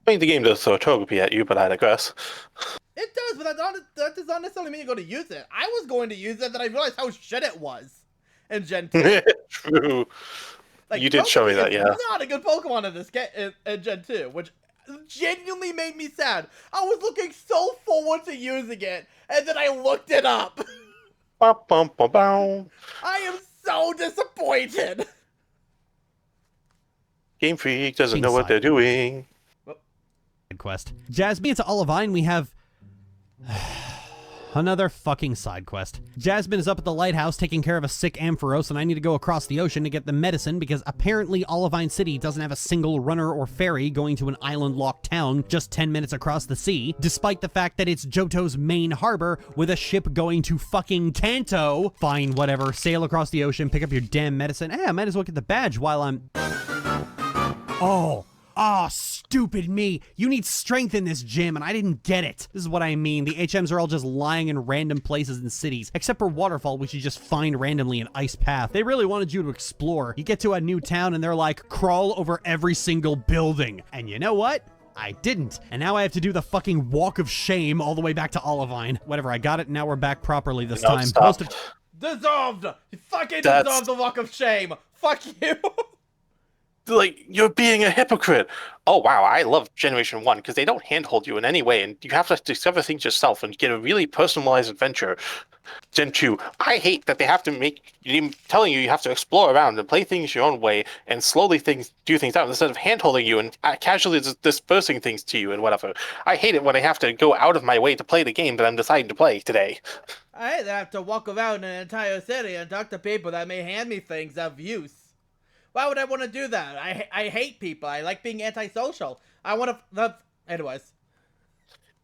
I mean, the game does throw Togepi at you, but I digress. It does, but that does not necessarily mean you're going to use it. I was going to use it, then I realized how shit it was in Gen 2. True. You did show me that, yeah. Not a good Pokemon in this game in Gen 2, which genuinely made me sad. I was looking so forward to using it, and then I looked it up. Ba, bum, ba, bow. I am so disappointed. Game Freak doesn't know what they're doing. Quest. Jasmine, it's Olivine. We have another fucking side quest. Jasmine is up at the lighthouse taking care of a sick Ampharos, and I need to go across the ocean to get the medicine because apparently Olivine City doesn't have a single runner or ferry going to an island-locked town just 10 minutes across the sea, despite the fact that it's Johto's main harbor with a ship going to fucking Kanto. Fine, whatever. Sail across the ocean, pick up your damn medicine. I might as well get the badge while I'm... Oh, stupid me. You need strength in this gym, and I didn't get it. This is what I mean. The HMs are all just lying in random places in cities, except for Waterfall, which you just find randomly in Ice Path. They really wanted you to explore. You get to a new town, and they're like, crawl over every single building. And you know what? I didn't. And now I have to do the fucking walk of shame all the way back to Olivine. Whatever, I got it, now we're back properly this time. Dissolved! You fucking dissolved the walk of shame! Fuck you! Like, you're being a hypocrite. Oh, wow, I love Generation 1 because they don't handhold you in any way, and you have to discover things yourself and get a really personalized adventure. Gen 2, I hate that they have to telling you have to explore around and play things your own way and slowly do things out instead of handholding you and casually dispersing things to you and whatever. I hate it when I have to go out of my way to play the game that I'm deciding to play today. I hate that I have to walk around an entire city and talk to people that may hand me things of use. Why would I want to do that? I hate people. I like being antisocial. I want to... Anyways.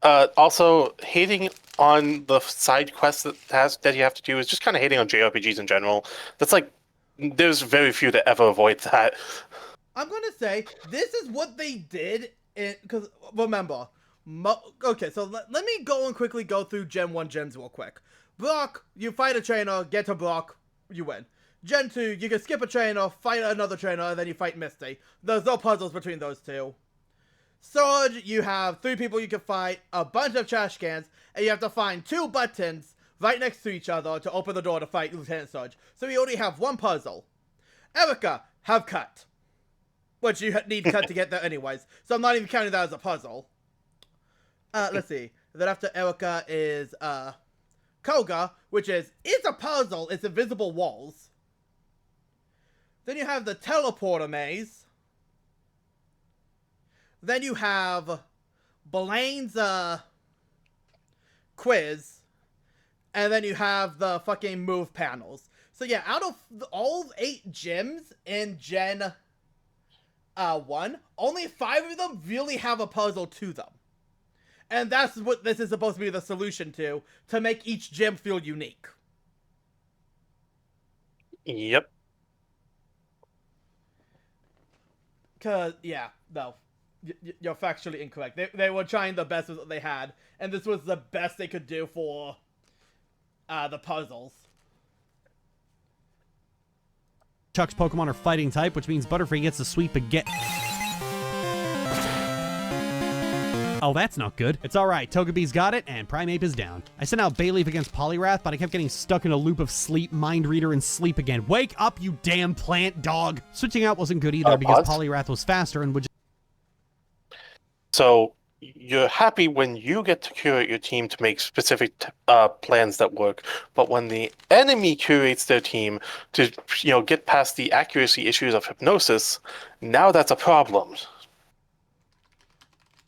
Also, hating on the side quests that you have to do is just kind of hating on JRPGs in general. That's like... There's very few that ever avoid that. I'm going to say, this is what they did because, remember... Okay, so let me go and quickly go through Gen 1 gens real quick. Brock, you fight a trainer, get to Brock, you win. Gen 2, you can skip a trainer, fight another trainer, and then you fight Misty. There's no puzzles between those two. Surge, you have 3 people you can fight, a bunch of trash cans, and you have to find 2 buttons right next to each other to open the door to fight Lieutenant Surge. So you only have 1 puzzle. Erica, have Cut. Which you need Cut to get there anyways, so I'm not even counting that as a puzzle. Let's see. Then after Erica is, Koga, which is, it's a puzzle, it's invisible walls. Then you have the teleporter maze. Then you have Blaine's quiz. And then you have the fucking move panels. So yeah, out of all 8 gyms in Gen 1, only 5 of them really have a puzzle to them. And that's what this is supposed to be the solution to make each gym feel unique. Yep. Cause, yeah, no. You're factually incorrect. They were trying the best with what they had, and this was the best they could do for the puzzles. Chuck's Pokemon are fighting type, which means Butterfree gets to sweep again. Oh, that's not good. It's alright, Togepi's got it, and Primeape is down. I sent out Bayleaf against Poliwrath, but I kept getting stuck in a loop of sleep, Mind Reader, and sleep again. Wake up, you damn plant dog! Switching out wasn't good either because Poliwrath was faster and would just... So, you're happy when you get to curate your team to make specific plans that work, but when the enemy curates their team to get past the accuracy issues of hypnosis, now that's a problem.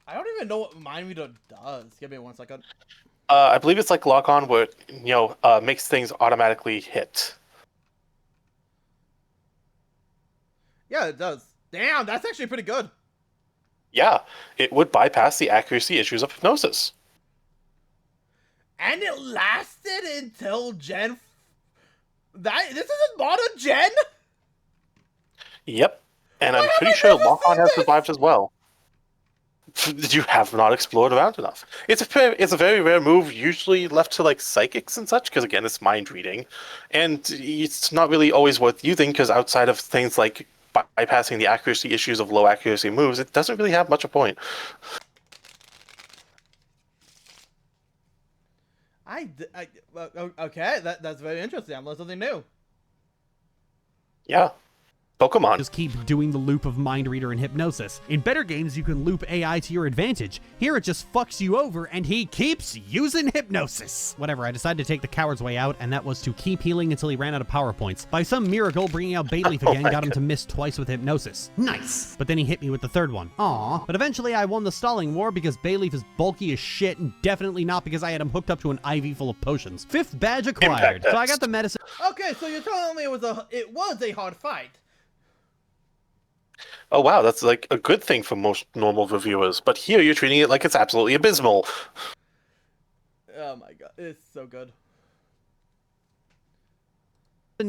I don't even know what Mind Reader does. Give me 1 second. I believe it's like Lock On, where it makes things automatically hit. Yeah, it does. Damn, that's actually pretty good. Yeah, it would bypass the accuracy issues of hypnosis. And it lasted until Gen. This isn't modern Gen. Yep, and Why I'm have pretty I sure never Lock On seen has this? survived as well. You have not explored around enough. It's a very rare move, usually left to like psychics and such, because again, it's mind reading, and it's not really always worth using because outside of things like bypassing the accuracy issues of low accuracy moves, it doesn't really have much a point. Okay, that's very interesting. I learned something new. Yeah. Pokemon. Just keep doing the loop of Mind Reader and Hypnosis. In better games, you can loop AI to your advantage. Here, it just fucks you over, and he keeps using Hypnosis. Whatever, I decided to take the coward's way out, and that was to keep healing until he ran out of power points. By some miracle, bringing out Bayleaf again got him to miss twice with Hypnosis. Nice! But then he hit me with the third one. Aww. But eventually, I won the stalling war because Bayleaf is bulky as shit, and definitely not because I had him hooked up to an IV full of potions. 5th badge acquired. Impact So I got the medicine. Okay, so you're telling me it was a hard fight. Oh wow, that's like a good thing for most normal reviewers, but here you're treating it like it's absolutely abysmal. Oh my god, it's so good.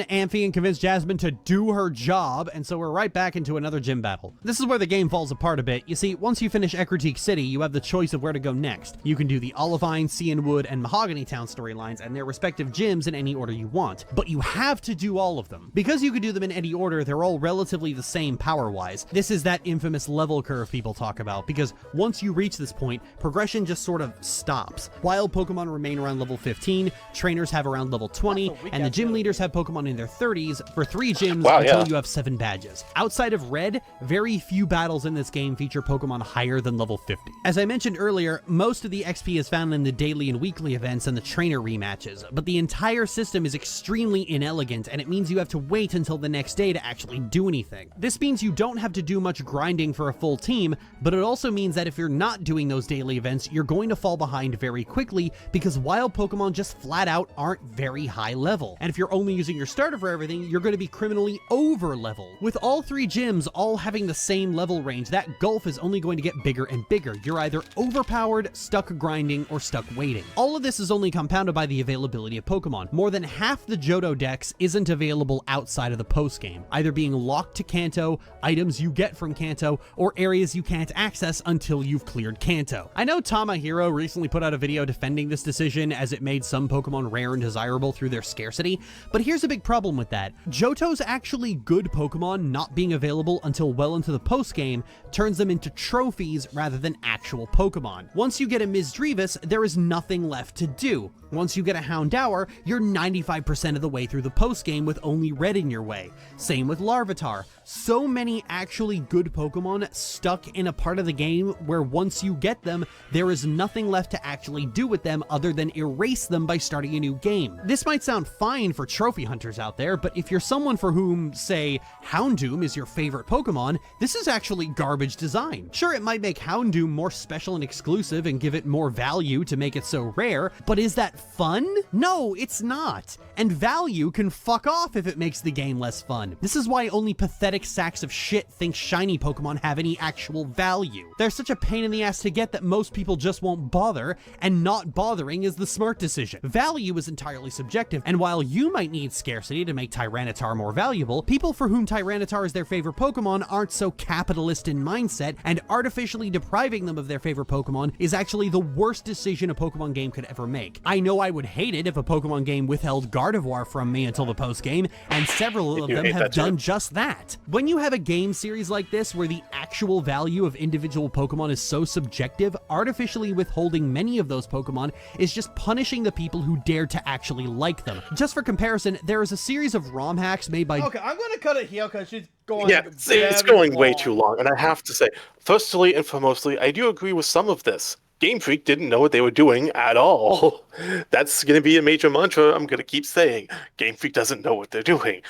Amphi and convince Jasmine to do her job, and so we're right back into another gym battle. This is where the game falls apart a bit. You see, once you finish Ecruteak City, you have the choice of where to go next. You can do the Olivine, Cianwood, and Mahogany Town storylines and their respective gyms in any order you want, but you have to do all of them. Because you can do them in any order, they're all relatively the same power-wise. This is that infamous level curve people talk about, because once you reach this point, progression just sort of stops. Wild Pokemon remain around level 15, trainers have around level 20, and the gym leaders have Pokemon in their 30s for 3 gyms until you have 7 badges. Outside of Red, very few battles in this game feature Pokemon higher than level 50. As I mentioned earlier, most of the XP is found in the daily and weekly events and the trainer rematches, but the entire system is extremely inelegant, and it means you have to wait until the next day to actually do anything. This means you don't have to do much grinding for a full team, but it also means that if you're not doing those daily events, you're going to fall behind very quickly because wild Pokemon just flat out aren't very high level. And if you're only using your starter for everything, you're going to be criminally over leveled. With all 3 gyms all having the same level range, that gulf is only going to get bigger and bigger. You're either overpowered, stuck grinding, or stuck waiting. All of this is only compounded by the availability of Pokemon. More than half the Johto dex isn't available outside of the post-game, either being locked to Kanto, items you get from Kanto, or areas you can't access until you've cleared Kanto. I know Tamahiro recently put out a video defending this decision as it made some Pokemon rare and desirable through their scarcity, but here's a big problem with that. Johto's actually good Pokemon not being available until well into the post-game turns them into trophies rather than actual Pokemon. Once you get a Misdreavus, there is nothing left to do. Once you get a Houndour, you're 95% of the way through the post-game with only Red in your way. Same with Larvitar. So many actually good Pokemon stuck in a part of the game where once you get them, there is nothing left to actually do with them other than erase them by starting a new game. This might sound fine for trophy hunters out there, but if you're someone for whom, say, Houndoom is your favorite Pokemon, this is actually garbage design. Sure, it might make Houndoom more special and exclusive and give it more value to make it so rare, but is that fun? No, it's not. And value can fuck off if it makes the game less fun. This is why only pathetic sacks of shit think shiny Pokemon have any actual value. They're such a pain in the ass to get that most people just won't bother, and not bothering is the smart decision. Value is entirely subjective, and while you might need scarcity to make Tyranitar more valuable, people for whom Tyranitar is their favorite Pokemon aren't so capitalist in mindset, and artificially depriving them of their favorite Pokemon is actually the worst decision a Pokemon game could ever make. I know I would hate it if a Pokemon game withheld Gardevoir from me until the post-game, and several of them have done just that. When you have a game series like this where the actual value of individual Pokemon is so subjective, artificially withholding many of those Pokemon is just punishing the people who dared to actually like them. Just for comparison, there is a series of ROM hacks made by... Okay, I'm gonna cut it here because she's going. Yeah, it's going way too long, and I have to say, firstly and foremostly, I do agree with some of this. Game Freak didn't know what they were doing at all. That's going to be a major mantra I'm going to keep saying. Game Freak doesn't know what they're doing.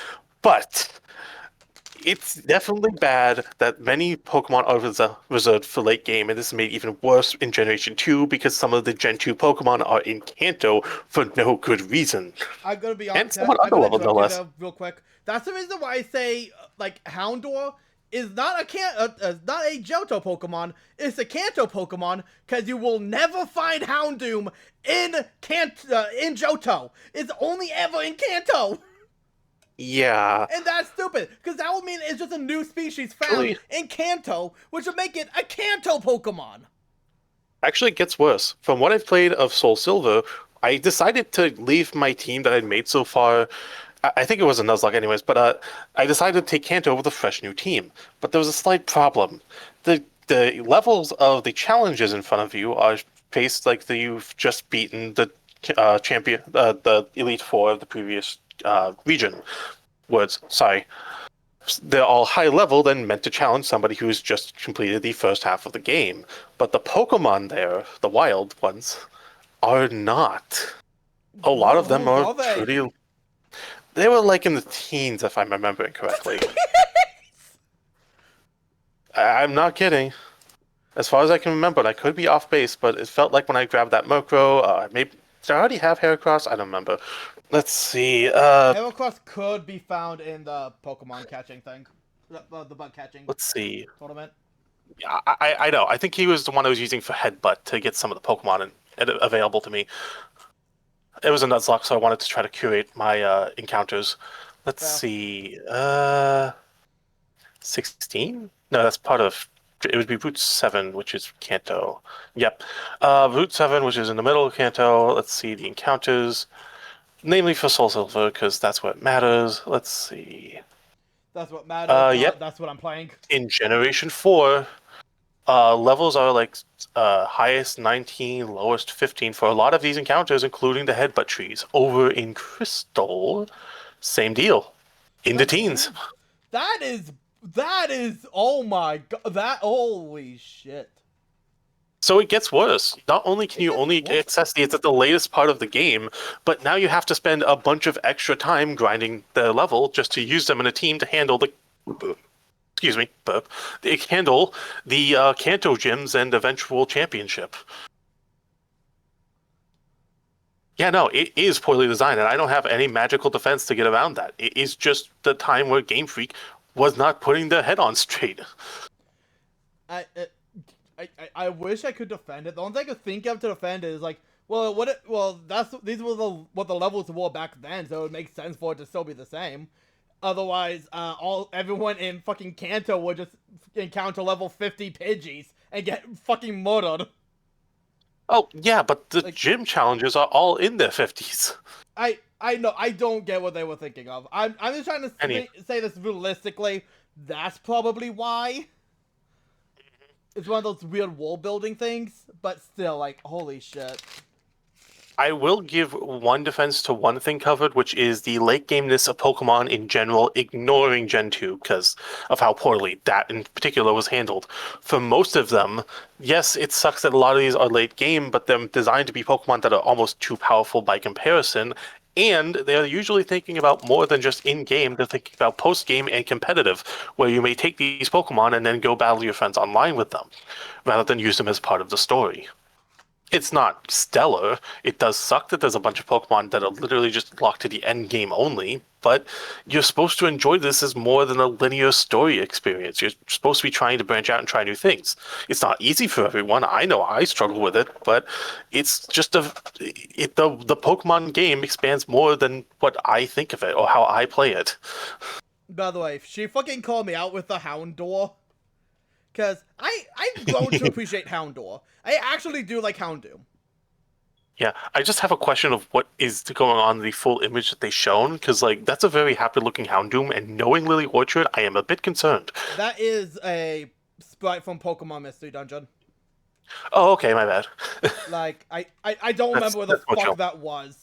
But it's definitely bad that many Pokemon are reserved for late game, and this is made even worse in Generation 2 because some of the Gen 2 Pokemon are in Kanto for no good reason. I'm gonna be And honest. somewhat I'm gonna underleveled, no interrupt you less. there real quick. That's the reason why I say like Houndour is not not a Johto Pokemon. It's a Kanto Pokemon because you will never find Houndoom in Johto. It's only ever in Kanto. Yeah. And that's stupid, because that would mean it's just a new species found Really? in Kanto, which would make it a Kanto Pokemon. Actually, it gets worse. From what I've played of Soul Silver, I decided to leave my team that I'd made so far. I think it was a Nuzlocke anyways, but I decided to take Kanto with a fresh new team. But there was a slight problem. The levels of the challenges in front of you are based like you've just beaten the champion, the Elite Four of the previous region. Sorry. They're all high level, then meant to challenge somebody who's just completed the first half of the game. But the Pokemon there, the wild ones, are not. A lot of them are pretty... They were like in the teens, if I'm remembering correctly. I'm not kidding. As far as I can remember, and I could be off base, but it felt like when I grabbed that Murkrow, maybe... Did I already have Heracross? I don't remember. Let's see. Heracross could be found in the Pokemon catching thing. The bug catching Let's see. tournament. Yeah, I know. I think he was the one I was using for Headbutt to get some of the Pokemon available to me. It was a Nuzlocke, so I wanted to try to curate my encounters. Let's see. 16? No, that's part of... It would be Route 7, which is Kanto. Yep. Route 7, which is in the middle of Kanto. Let's see the encounters. Namely for Soul Silver, because that's what matters. Let's see. That's what matters. Yep. That's what I'm playing. In Generation 4, levels are like highest 19, lowest 15 for a lot of these encounters, including the headbutt trees. Over in Crystal, same deal. In the teens. That is, oh my god, holy shit. So it gets worse. Not only can you only access these at the latest part of the game, but now you have to spend a bunch of extra time grinding the level just to use them in a team to handle the... Excuse me, burp. They handle the Kanto gyms and eventual championship. Yeah, no, it is poorly designed, and I don't have any magical defense to get around that. It is just the time where Game Freak was not putting their head on straight. I wish I could defend it. The only thing I could think of to defend it is like, well, these were what the levels were back then, so it would make sense for it to still be the same. Otherwise, everyone in fucking Kanto would just encounter level 50 Pidgeys and get fucking murdered. Oh yeah, but the gym challenges are all in their 50s. I know. I don't get what they were thinking of. I'm just trying to say this realistically. That's probably why. It's one of those weird wall building things, but still, like, holy shit. I will give one defense to one thing covered, which is the late gameness of Pokemon in general, ignoring Gen 2 because of how poorly that in particular was handled. For most of them, yes, it sucks that a lot of these are late game, but they're designed to be Pokemon that are almost too powerful by comparison, and they're usually thinking about more than just in-game. They're thinking about post-game and competitive, where you may take these Pokemon and then go battle your friends online with them, rather than use them as part of the story. It's not stellar. It does suck that there's a bunch of Pokemon that are literally just locked to the end game only, but you're supposed to enjoy this as more than a linear story experience. You're supposed to be trying to branch out and try new things. It's not easy for everyone. I know I struggle with it, but it's just the Pokemon game expands more than what I think of it or how I play it. By the way, she fucking called me out with the Houndour. Because I've grown to appreciate Houndour. I actually do like Houndoom. Yeah, I just have a question of what is going on in the full image that they shown, because like that's a very happy-looking Houndoom, and knowing Lily Orchard, I am a bit concerned. That is a sprite from Pokemon Mystery Dungeon. Oh, okay, my bad. Like, I don't remember where the fuck that was.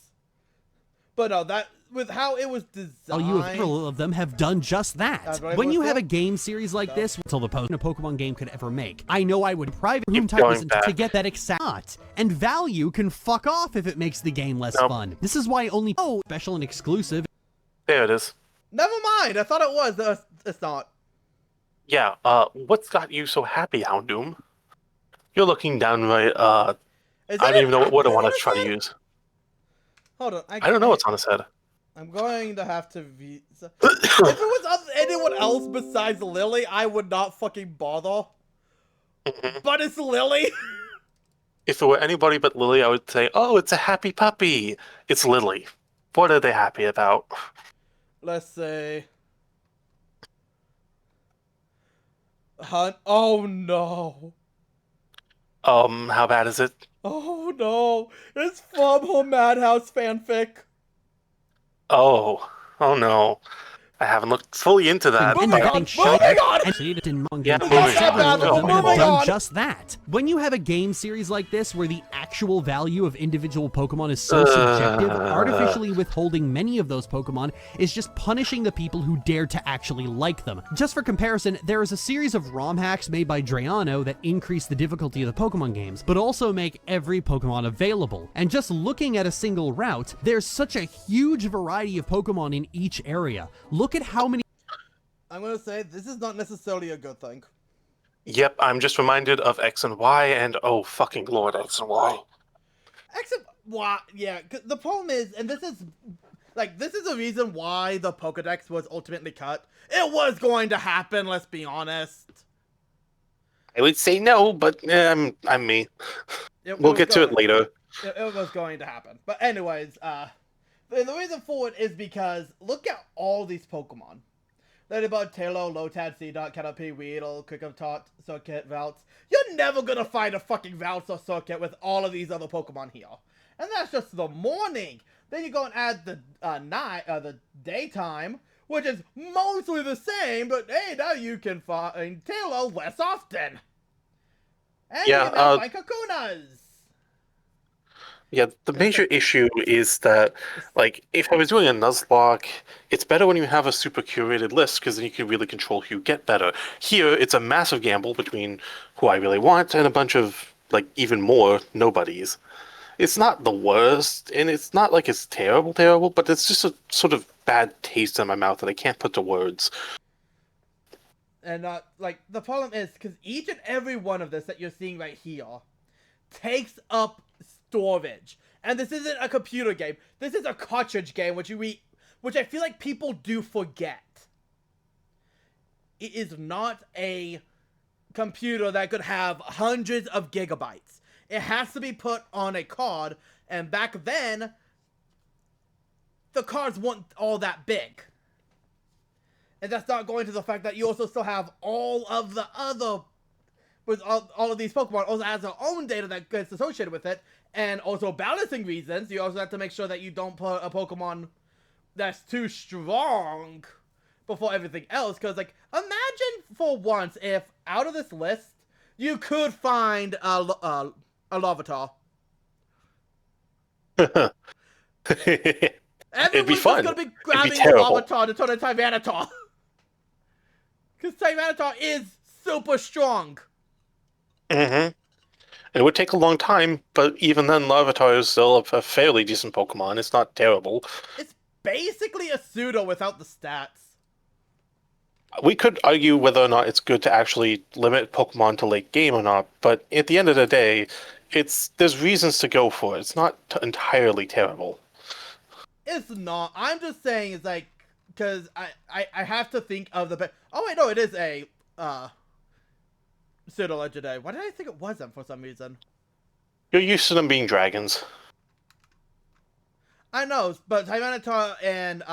But no, that with how it was designed. Several of them have done just that. When you have a game series like this, until the post a Pokemon game could ever make, I know I would private room type going listen back. to get that excitement. And value can fuck off if it makes the game less fun. This is why only special and exclusive. There it is. Never mind. I thought it was. It's not. Yeah, what's got you so happy, Houndoom? You're looking downright, I don't even know what word I want to try to use. Hold on. I don't know what's on his head. I'm going to have to if it was anyone else besides Lily, I would not fucking bother. But it's Lily. If it were anybody but Lily, I would say, oh, it's a happy puppy. It's Lily. What are they happy about? Let's say. Hunt. Oh no. How bad is it? Oh no. It's from her Madhouse fanfic. Oh no. I haven't looked fully into that. And Moving but- on, moving on! And seeded in manga. Yeah, Several of them have moving done on. just that. When you have a game series like this where the actual value of individual Pokemon is so subjective, artificially withholding many of those Pokemon is just punishing the people who dare to actually like them. Just for comparison, there is a series of ROM hacks made by Drayano that increase the difficulty of the Pokemon games, but also make every Pokemon available. And just looking at a single route, there's such a huge variety of Pokemon in each area. Look at how many I'm gonna say this is not necessarily a good thing. Yep, I'm just reminded of X and Y, and oh, fucking Lord, X and Y. Except, why? Yeah, 'cause the problem is, and this is the reason why the Pokedex was ultimately cut. It was going to happen. Let's be honest. I would say no, but I'm me. We'll get to it later. It was going to happen. But anyways, the reason for it is because look at all these Pokemon. Ladybug, Tailo, Lotad, Seedot, Caterpie, Weedle, Kricketot, Circuit, Valts. You're never gonna find a fucking Valts or Circuit with all of these other Pokemon here. And that's just the morning. Then you go and add the the daytime, which is mostly the same, but hey, now you can find Tailo less often. And Yeah, you can now find Kakunas. Yeah, the major issue is that, like, if I was doing a Nuzlocke, it's better when you have a super curated list, because then you can really control who you get better. Here, it's a massive gamble between who I really want and a bunch of, like, even more nobodies. It's not the worst, and it's not like it's terrible, but it's just a sort of bad taste in my mouth that I can't put to words. And, the problem is, because each and every one of this that you're seeing right here takes up storage. And this isn't a computer game. This is a cartridge game, which I feel like people do forget. It is not a computer that could have hundreds of gigabytes. It has to be put on a card, and back then, the cards weren't all that big. And that's not going to the fact that you also still have all of the other, with all of these Pokemon also has their own data that gets associated with it, and also balancing reasons, you also have to make sure that you don't put a Pokemon that's too strong before everything else, because, like, imagine for once if, out of this list, you could find a Larvitar. It'd be fun. Everyone's gonna be grabbing a terrible. Larvitar to turn into Tyranitar. Because Tyranitar is super strong. Mm-hmm. It would take a long time, but even then, Larvitar is still a fairly decent Pokemon. It's not terrible. It's basically a pseudo without the stats. We could argue whether or not it's good to actually limit Pokemon to late game or not, but at the end of the day, there's reasons to go for it. It's not entirely terrible. It's not. I'm just saying it's like, because I have to think of the... Oh wait, no, it is a pseudo legendary. Why did I think it wasn't for some reason? You're used to them being dragons. I know, but Tyranitar and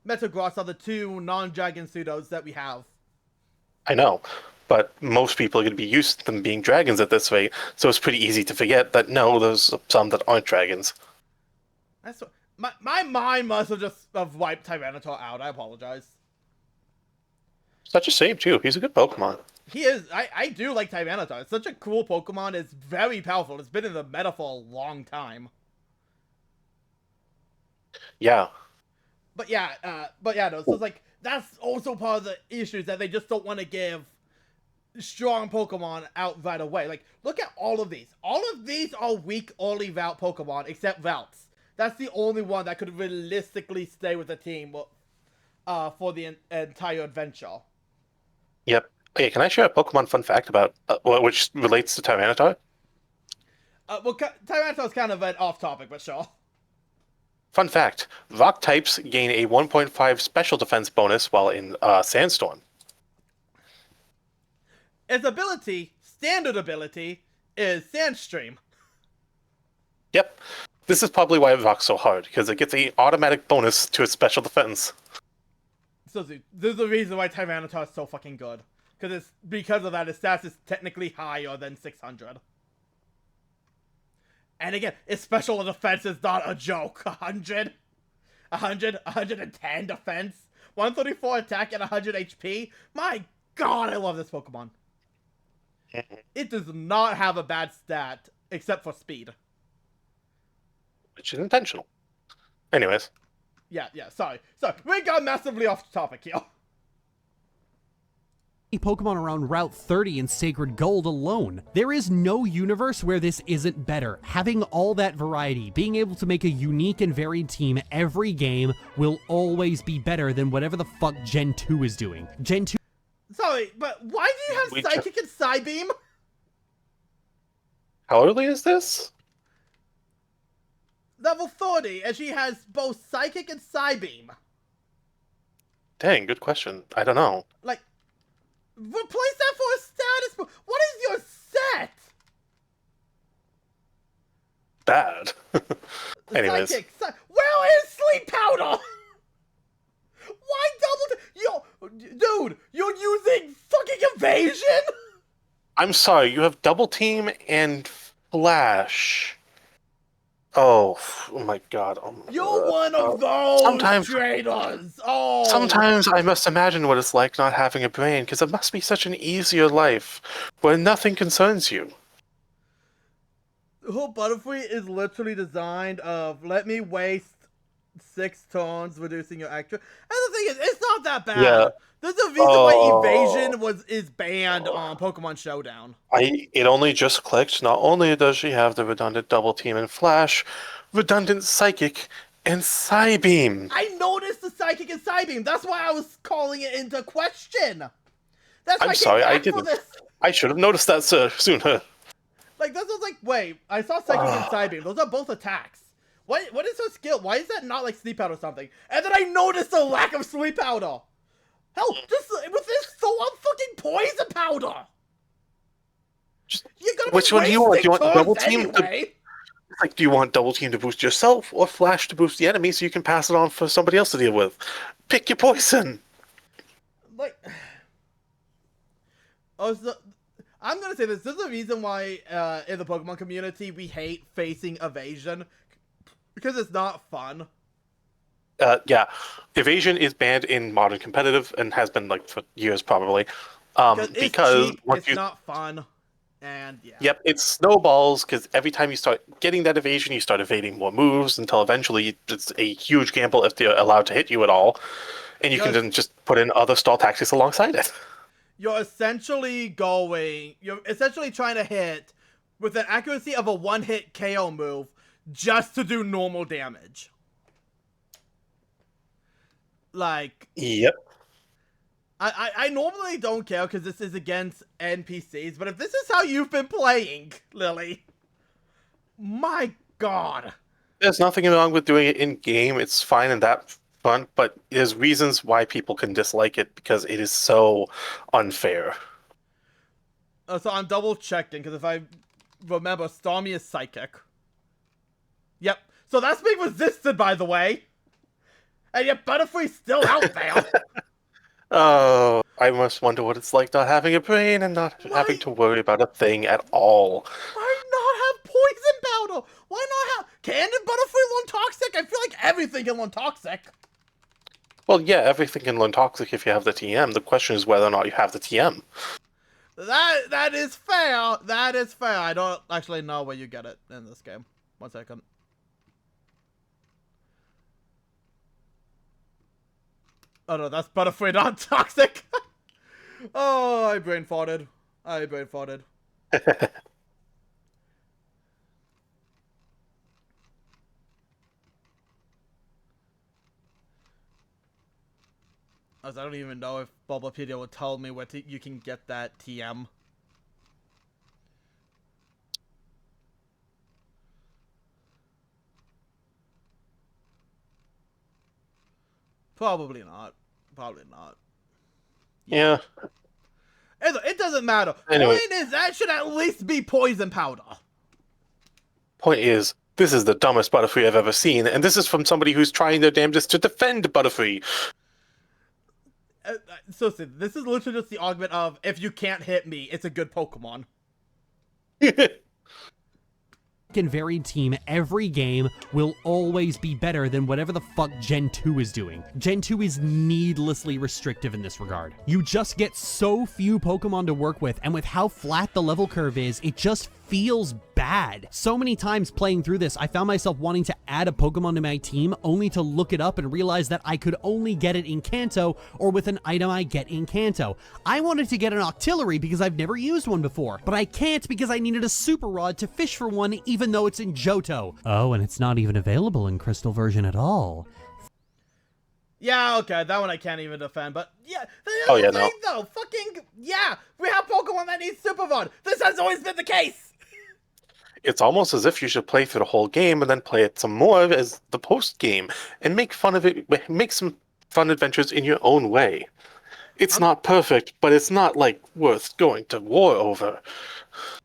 Metagross are the two non-dragon pseudos that we have. I know, but most people are going to be used to them being dragons at this rate, so it's pretty easy to forget that no, there's some that aren't dragons. That's what, my mind must have just wiped Tyranitar out. I apologize. Such a shame too. He's a good Pokemon. He is. I do like Tyranitar. It's such a cool Pokemon. It's very powerful. It's been in the meta for a long time. Yeah. But yeah, no. So it's like that's also part of the issues that they just don't want to give strong Pokemon out right away. Like, look at all of these. All of these are weak early route Pokemon, except Routes. That's the only one that could realistically stay with the team for the entire adventure. Yep. Okay, can I share a Pokemon fun fact about which relates to Tyranitar? Well, Tyranitar's kind of an off-topic, but sure. Fun fact: Rock types gain a 1.5 special defense bonus while in Sandstorm. Its ability, standard ability, is Sandstream. Yep. This is probably why it rocks so hard, because it gets an automatic bonus to its special defense. So there's a reason why Tyranitar is so fucking good. Because of that, its stats is technically higher than 600. And again, its special defense is not a joke. 100, 110 defense, 134 attack, and 100 HP. My god, I love this Pokemon. It does not have a bad stat, except for speed. Which is intentional. Anyways. Yeah, sorry. We got massively off topic here. Pokemon around Route 30 in Sacred Gold alone. There is no universe where this isn't better. Having all that variety, being able to make a unique and varied team every game will always be better than whatever the fuck Gen 2 is doing. Gen 2... Sorry, but why do you have Psychic and Psybeam? How early is this? Level 30, and she has both Psychic and Psybeam. Dang, good question. I don't know. Like, replace that for a status. What is your set? Bad. Anyways. Psychic. Where is Sleep Powder? Why dude, you're using fucking Evasion? I'm sorry, you have Double Team and Flash. Oh my god. You're one of those traitors. Oh. Sometimes I must imagine what it's like not having a brain, because it must be such an easier life where nothing concerns you. The whole Butterfree is literally designed of let me waste 6 turns reducing your extra. And the thing is, it's not that bad. Yeah. There's a reason why Evasion is banned on Pokemon Showdown. It only just clicked. Not only does she have the redundant Double Team and Flash, redundant Psychic and Psybeam. I noticed the Psychic and Psybeam. That's why I was calling it into question. That's why I'm sorry, I didn't. This. I should have noticed that sooner. Like, this was like, wait, I saw Psychic and Psybeam. Those are both attacks. What is her skill? Why is that not like Sleep Powder or something? And then I noticed the lack of Sleep Powder. Hell, with this so I'm fucking Poison Powder. Which one do you want? Do you want Double Team? Anyway. Do you want Double Team to boost yourself, or Flash to boost the enemy so you can pass it on for somebody else to deal with? Pick your poison. Like, I'm gonna say this. There's a reason why in the Pokemon community we hate facing Evasion, because it's not fun. Yeah, Evasion is banned in modern competitive and has been like for years probably. Because it's not fun, and yeah. Yep, it snowballs because every time you start getting that evasion, you start evading more moves until eventually it's a huge gamble if they're allowed to hit you at all, and you can then just put in other stall tactics alongside it. You're essentially trying to hit with an accuracy of a one-hit KO move just to do normal damage. Like, yep. I normally don't care because this is against NPCs, but if this is how you've been playing, Lily, my god. There's nothing wrong with doing it in-game. It's fine in that front, but there's reasons why people can dislike it because it is so unfair. So I'm double-checking, because if I remember, Stormy is Psychic. Yep. So that's being resisted, by the way. And yet Butterfree's still out there. Oh, I must wonder what it's like not having a brain and not having to worry about a thing at all. Why not have Poison Powder? Why not have... Can Butterfree learn Toxic? I feel like everything can learn Toxic. Well, yeah, everything can learn Toxic if you have the TM. The question is whether or not you have the TM. That is fair. That is fair. I don't actually know where you get it in this game. 1 second. Oh no, that's Butterfree, not toxic. Oh, I brain farted. I brain farted. As I don't even know if Bulbapedia would tell me where you can get that TM. Probably not. Probably not. Yeah. It doesn't matter. Anyway. Point is, that should at least be poison powder. Point is, this is the dumbest Butterfree I've ever seen, and this is from somebody who's trying their damnedest to defend Butterfree. So, this is literally just the argument of, if you can't hit me, it's a good Pokemon. Varied team, every game will always be better than whatever the fuck Gen 2 is doing. Gen 2 is needlessly restrictive in this regard. You just get so few Pokemon to work with, and with how flat the level curve is, it just feels bad. So many times playing through this, I found myself wanting to add a Pokemon to my team, only to look it up and realize that I could only get it in Kanto, or with an item I get in Kanto. I wanted to get an Octillery because I've never used one before, but I can't because I needed a Super Rod to fish for one even though it's in Johto. Oh, and it's not even available in Crystal version at all. Yeah, okay, that one I can't even defend, but yeah, Oh, yeah, no. though, fucking, yeah, we have Pokemon that need Super Rod. This has always been the case. It's almost as if you should play through the whole game and then play it some more as the post game and make fun of it, make some fun adventures in your own way. It's not perfect, but it's not like worth going to war over.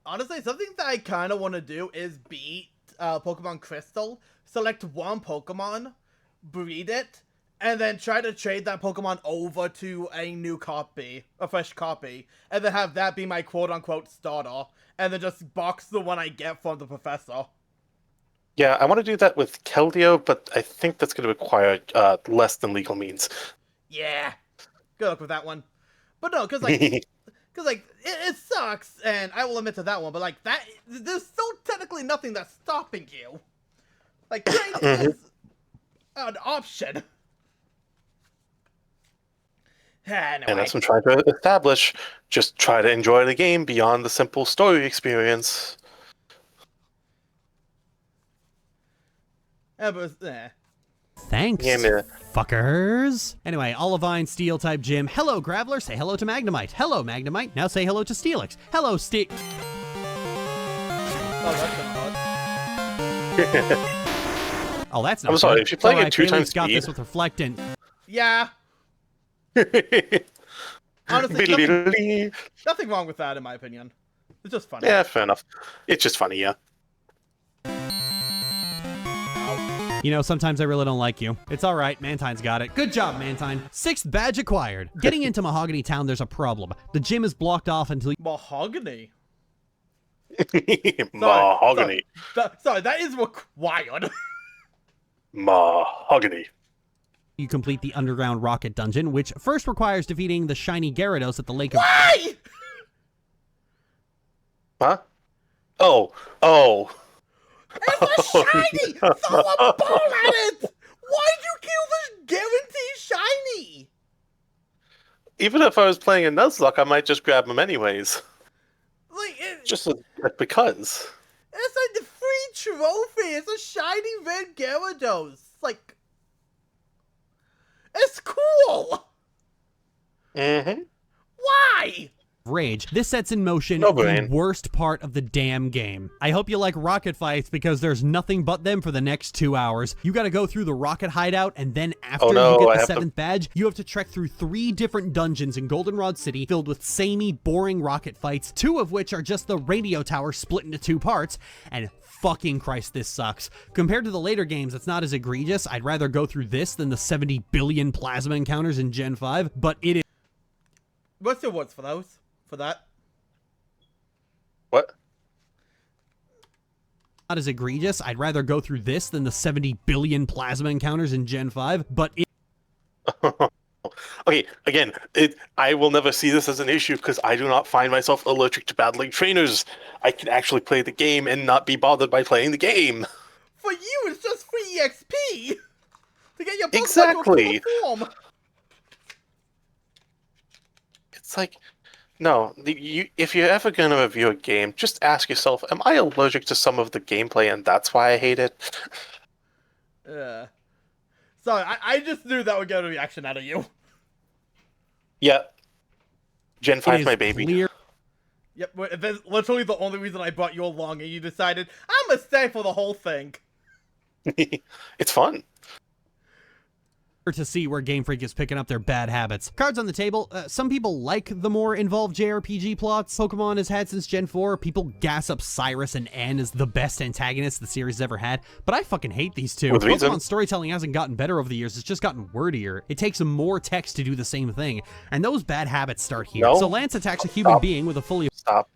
Honestly, something that I kind of want to do is beat Pokemon Crystal, select one Pokemon, breed it, and then try to trade that Pokemon over to a new copy, a fresh copy, and then have that be my quote-unquote starter, and then just box the one I get from the professor. Yeah, I want to do that with Keldeo, but I think that's going to require less than legal means. Yeah. Good luck with that one. But no, because it sucks, and I will admit to that one, but like, there's still technically nothing that's stopping you. Like, trading is an option. Anyway. And that's what I'm trying to establish. Just try to enjoy the game beyond the simple story experience. Thanks, Yeah, man. fuckers. Anyway, Olivine, Steel-type Gym. Hello, Graveler. Say hello to Magnemite. Hello, Magnemite. Now say hello to Steelix. Hello, Oh, that's kind of hot. Oh, that's not I'm sorry, good. if you're playing Alright, at 2 Bailey's times got speed. this with Reflectant. Yeah. Honestly, nothing wrong with that, in my opinion. It's just funny. Yeah, fair enough. It's just funny, yeah. You know, sometimes I really don't like you. It's alright, Mantine's got it. Good job, Mantine. 6th badge acquired. Getting into Mahogany Town, there's a problem. The gym is blocked off until Mahogany. Mahogany. Sorry, that is required. Mahogany. you complete the underground rocket dungeon, which first requires defeating the shiny Gyarados at the Lake of... Why? Huh? Oh. It's a shiny! Throw a ball at it! Why'd you kill the guaranteed shiny? Even if I was playing a Nuzlocke, I might just grab him anyways. Like, Just because. it's like the free trophy. It's a shiny red Gyarados. Like, it's cool. Mm-hmm. Why? Rage. This sets in motion No the brain. worst part of the damn game. I hope you like rocket fights because there's nothing but them for the next 2 hours. You gotta go through the rocket hideout, and then after you get the 7th badge, you have to trek through 3 different dungeons in Goldenrod City filled with samey, boring rocket fights, 2 of which are just the radio tower split into 2 parts, and fucking Christ, this sucks. Compared to the later games, it's not as egregious. I'd rather go through this than the 70 billion plasma encounters in Gen 5, but it is What's your words for those? For that? What? not as egregious. I'd rather go through this than the 70 billion plasma encounters in Gen 5, but it Okay, again, I will never see this as an issue because I do not find myself allergic to battling trainers. I can actually play the game and not be bothered by playing the game. For you, it's just free EXP to get your Pokemon Exactly. to a full form. it's like, no, if you're ever going to review a game, just ask yourself, am I allergic to some of the gameplay and that's why I hate it? Yeah. Sorry, I just knew that would get a reaction out of you. Yeah. Gen It 5 is my baby. clear Yep, that's literally the only reason I brought you along, and you decided, I'm gonna stay for the whole thing. It's fun. to see where Game Freak is picking up their bad habits. Cards on the table, some people like the more involved JRPG plots Pokemon has had since Gen 4. People gas up Cyrus and N as the best antagonists the series ever had, but I fucking hate these two. With reason. Pokemon storytelling hasn't gotten better over the years, it's just gotten wordier. It takes more text to do the same thing, and those bad habits start here. No. So Lance attacks a human being with a fully Stop.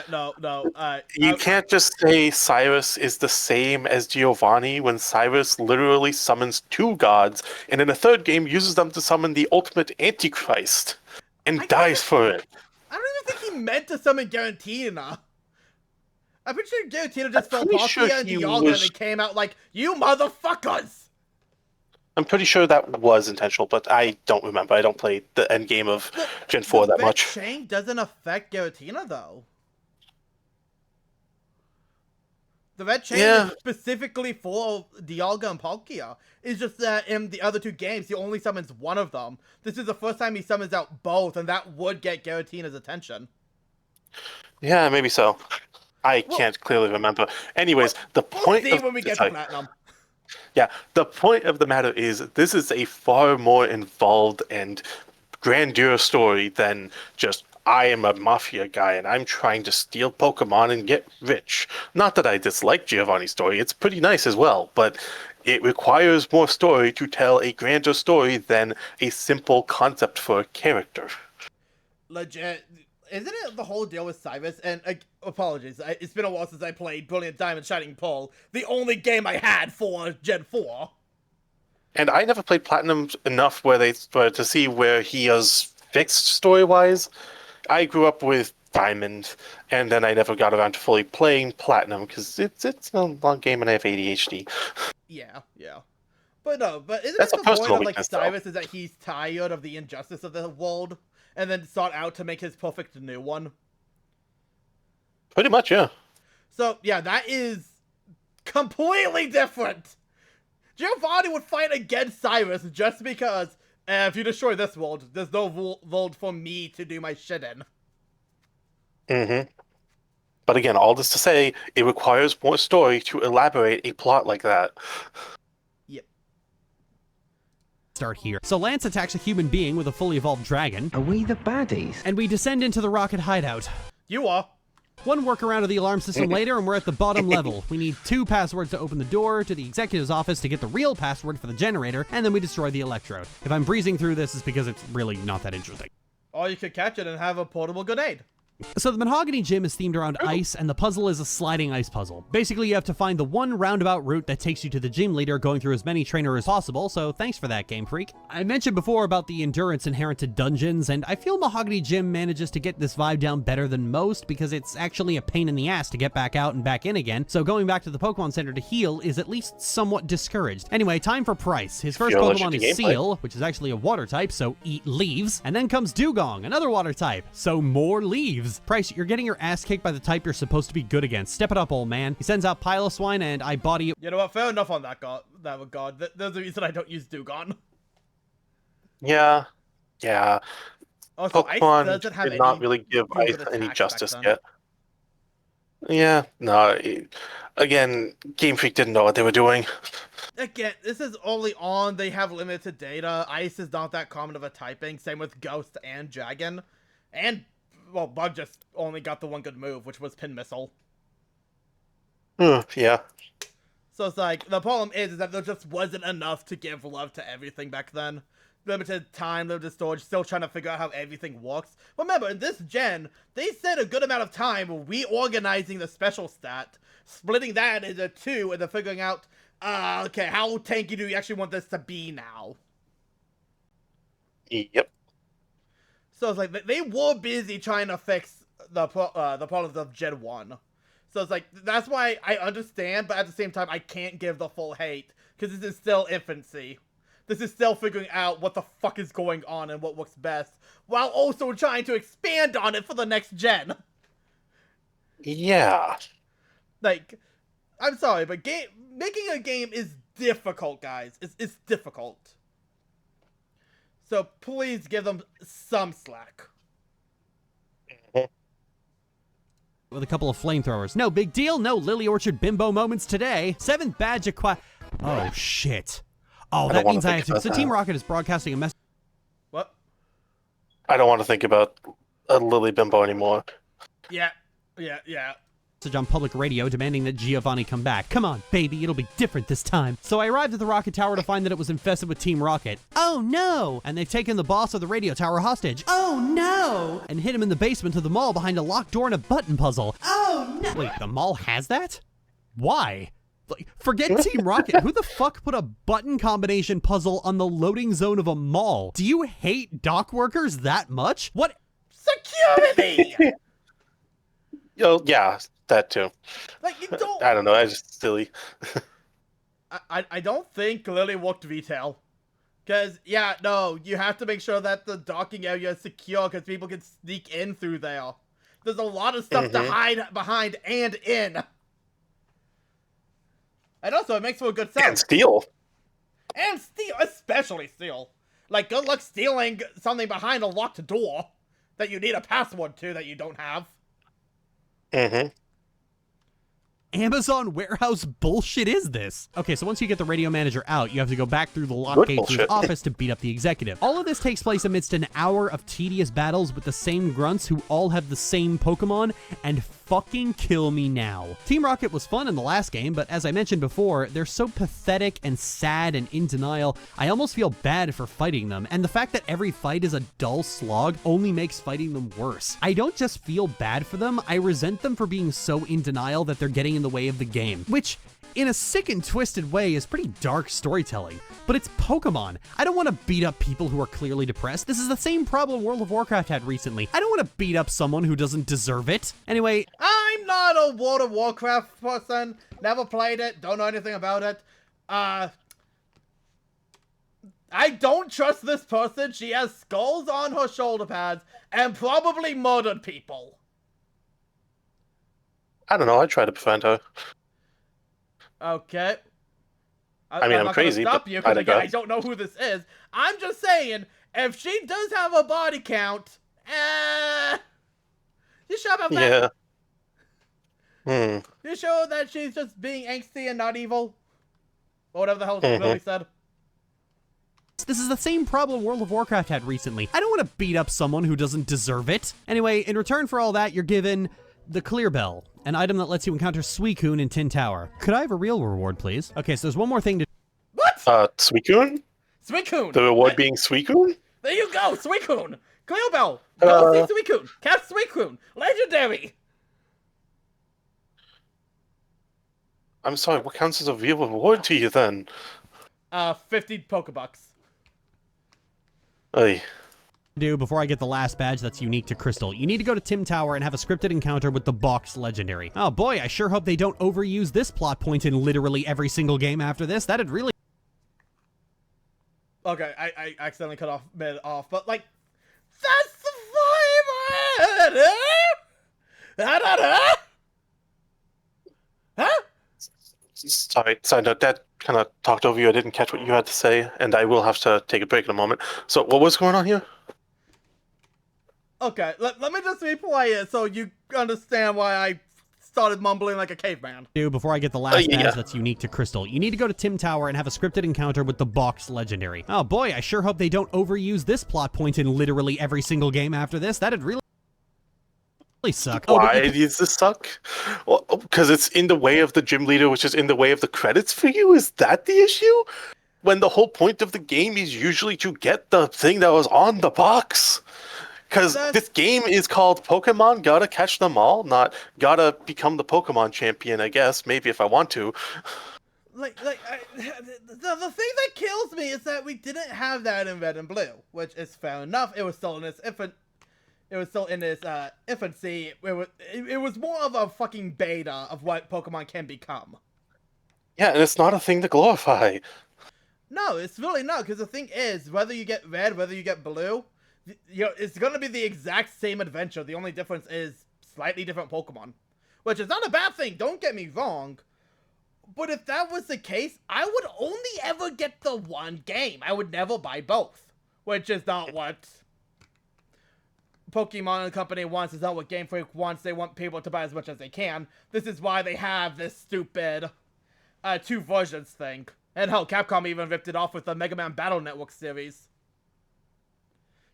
No. You can't just say Cyrus is the same as Giovanni when Cyrus literally summons two gods, and in the third game uses them to summon the ultimate Antichrist, and dies for it. I don't even think he meant to summon Garantina. I'm pretty sure Garantina just fell pretty Palkia sure and he Dialga was- and it came out like, you motherfuckers! I'm pretty sure that was intentional, but I don't remember. I don't play the end game of Gen 4 that The much. red chain doesn't affect Giratina, though. The red chain Yeah. is specifically for Dialga and Palkia. It's just that in the other two games, he only summons one of them. This is the first time he summons out both, and that would get Giratina's attention. Yeah, maybe so. I can't clearly remember. Anyways, the We'll point see of when we get to Platinum. Yeah, the point of the matter is this is a far more involved and grandeur story than just I am a mafia guy and I'm trying to steal Pokemon and get rich. Not that I dislike Giovanni's story, it's pretty nice as well, but it requires more story to tell a grander story than a simple concept for a character. Legit. Isn't it the whole deal with Cyrus? And apologies, it's been a while since I played Brilliant Diamond Shining Pearl, the only game I had for Gen 4. And I never played Platinum enough to see where he is fixed story-wise. I grew up with Diamond, and then I never got around to fully playing Platinum because it's a long game and I have ADHD. Yeah. But isn't That's it a the point personal of like weakness, though. Cyrus is that he's tired of the injustice of the world, and then sought out to make his perfect new one? Pretty much, yeah. So yeah, that is completely different. Giovanni would fight against Cyrus just because if you destroy this world, there's no world for me to do my shit in. Mm-hmm. But again, all this to say, it requires more story to elaborate a plot like that. Yep. start here. So Lance attacks a human being with a fully evolved dragon, Are we the baddies? and we descend into the rocket hideout. You are. One workaround of the alarm system later, and we're at the bottom level. We need 2 passwords to open the door to the executive's office to get the real password for the generator, and then we destroy the electrode. If I'm breezing through this, it's because it's really not that interesting. Or you could catch it and have a portable grenade. So the Mahogany Gym is themed around ice, and the puzzle is a sliding ice puzzle. Basically, you have to find the one roundabout route that takes you to the gym leader, going through as many trainers as possible, so thanks for that, Game Freak. I mentioned before about the endurance inherent to dungeons, and I feel Mahogany Gym manages to get this vibe down better than most, because it's actually a pain in the ass to get back out and back in again, so going back to the Pokemon Center to heal is at least somewhat discouraged. Anyway, time for Price. His first You're allergic Pokemon to is gameplay. Seal, which is actually a water type, so eat leaves, and then comes Dugong, another water type, so more leaves. Price, you're getting your ass kicked by the type you're supposed to be good against. Step it up, old man. He sends out Piloswine, and I body it. You know what? Fair enough on that regard. There's a reason I don't use Dugong. Yeah. Also, Ice Pokemon doesn't have did not any really give good Ice any attacks justice back then. yet. Yeah, no. Again, Game Freak didn't know what they were doing. Again, this is early on. They have limited data. Ice is not that common of a typing. Same with Ghost and Dragon. And, well, Bug just only got the one good move, which was Pin Missile. Yeah. So it's like, the problem is that there just wasn't enough to give love to everything back then. Limited time, limited storage, still trying to figure out how everything works. Remember, in this gen, they spent a good amount of time reorganizing the special stat, splitting that into 2, and then figuring out, okay, how tanky do we actually want this to be now? Yep. So it's like, they were busy trying to fix the problems of Gen 1. So it's like, that's why I understand, but at the same time, I can't give the full hate, because this is still infancy. This is still figuring out what the fuck is going on and what works best, while also trying to expand on it for the next gen. Yeah. Like, I'm sorry, but making a game is difficult, guys. It's difficult. So please give them some slack. With a couple of flamethrowers. No big deal, no Lily Orchard bimbo moments today. 7th badge acquired. Oh, shit. Oh, that means I have to. So Team Rocket is broadcasting a message. What? I don't want to think about a Lily Bimbo anymore. Yeah. On public radio demanding that Giovanni come back. Come on, baby, it'll be different this time. So I arrived at the Rocket Tower to find that it was infested with Team Rocket. Oh no! And they've taken the boss of the radio tower hostage. Oh no! And hid him in the basement of the mall behind a locked door and a button puzzle. Oh no! Wait, the mall has that? Why? Like, forget Team Rocket. Who the fuck put a button combination puzzle on the loading zone of a mall? Do you hate dock workers that much? What? Security! Oh, yeah, that too. Like, you don't... I don't know, I just silly. I don't think Lily worked retail. Because, yeah, no, you have to make sure that the docking area is secure because people can sneak in through there. There's a lot of stuff to hide behind and in. And also, it makes for a good sound. And steal. And steal, especially steal. Like, good luck stealing something behind a locked door that you need a password to that you don't have. Amazon warehouse bullshit is this? Okay, so once you get the radio manager out, you have to go back through the locked gate to his office to beat up the executive. All of this takes place amidst an hour of tedious battles with the same grunts who all have the same Pokemon, and fucking kill me now. Team Rocket was fun in the last game, but as I mentioned before, they're so pathetic and sad and in denial, I almost feel bad for fighting them, and the fact that every fight is a dull slog only makes fighting them worse. I don't just feel bad for them, I resent them for being so in denial that they're getting in the way of the game, which in a sick and twisted way is pretty dark storytelling. But it's Pokemon. I don't want to beat up people who are clearly depressed. This is the same problem World of Warcraft had recently. I don't want to beat up someone who doesn't deserve it. Anyway, I'm not a World of Warcraft person. Never played it. Don't know anything about it. I don't trust this person. She has skulls on her shoulder pads and probably murdered people. I don't know, I try to befriend her. Okay. I mean, I'm not crazy, gonna stop but you because I again, I digress. don't know who this is. I'm just saying, if she does have a body count, you sure about that? Yeah. You sure that she's just being angsty and not evil? Or whatever the hell Lily said. this is the same problem World of Warcraft had recently. I don't want to beat up someone who doesn't deserve it. Anyway, in return for all that, you're given the Clear Bell, an item that lets you encounter Suicune in Tin Tower. Could I have a real reward, please? Okay, so there's one more thing to... What? Suicune? Suicune! The reward being Suicune? There you go, Suicune! Clear Bell! Go see Suicune! Catch Suicune! Legendary! I'm sorry, what counts as a real reward to you then? 50 Pokebucks. Ay. do before I get the last badge that's unique to Crystal. You need to go to Tim Tower and have a scripted encounter with the Box Legendary. Oh boy, I sure hope they don't overuse this plot point in literally every single game after this. That'd really... Okay, I accidentally cut off mid off, but like, that's the vibe! Huh? Sorry, Dad kind of talked over you. I didn't catch what you had to say, and I will have to take a break in a moment. So, what was going on here? Okay, let me just replay it so you understand why I started mumbling like a caveman. do before I get the last badge that's unique to Crystal. You need to go to Tim Tower and have a scripted encounter with the Box Legendary. Oh boy, I sure hope they don't overuse this plot point in literally every single game after this. That'd really suck. Why does this suck? Well, because it's in the way of the gym leader, which is in the way of the credits for you? Is that the issue? When the whole point of the game is usually to get the thing that was on the box? Because this game is called Pokemon Gotta Catch Them All, not Gotta Become the Pokemon Champion, I guess. Maybe if I want to. The thing that kills me is that we didn't have that in Red and Blue, which is fair enough. It was still in its infancy. It was more of a fucking beta of what Pokemon can become. Yeah, and it's not a thing to glorify. No, it's really not, because the thing is, whether you get red, whether you get blue, it's gonna be the exact same adventure. The only difference is slightly different Pokemon. Which is not a bad thing, don't get me wrong. But if that was the case, I would only ever get the one game. I would never buy both. Which is not what Pokemon Company wants, is not what Game Freak wants. They want people to buy as much as they can. This is why they have this stupid 2 versions thing. And hell, Capcom even ripped it off with the Mega Man Battle Network series.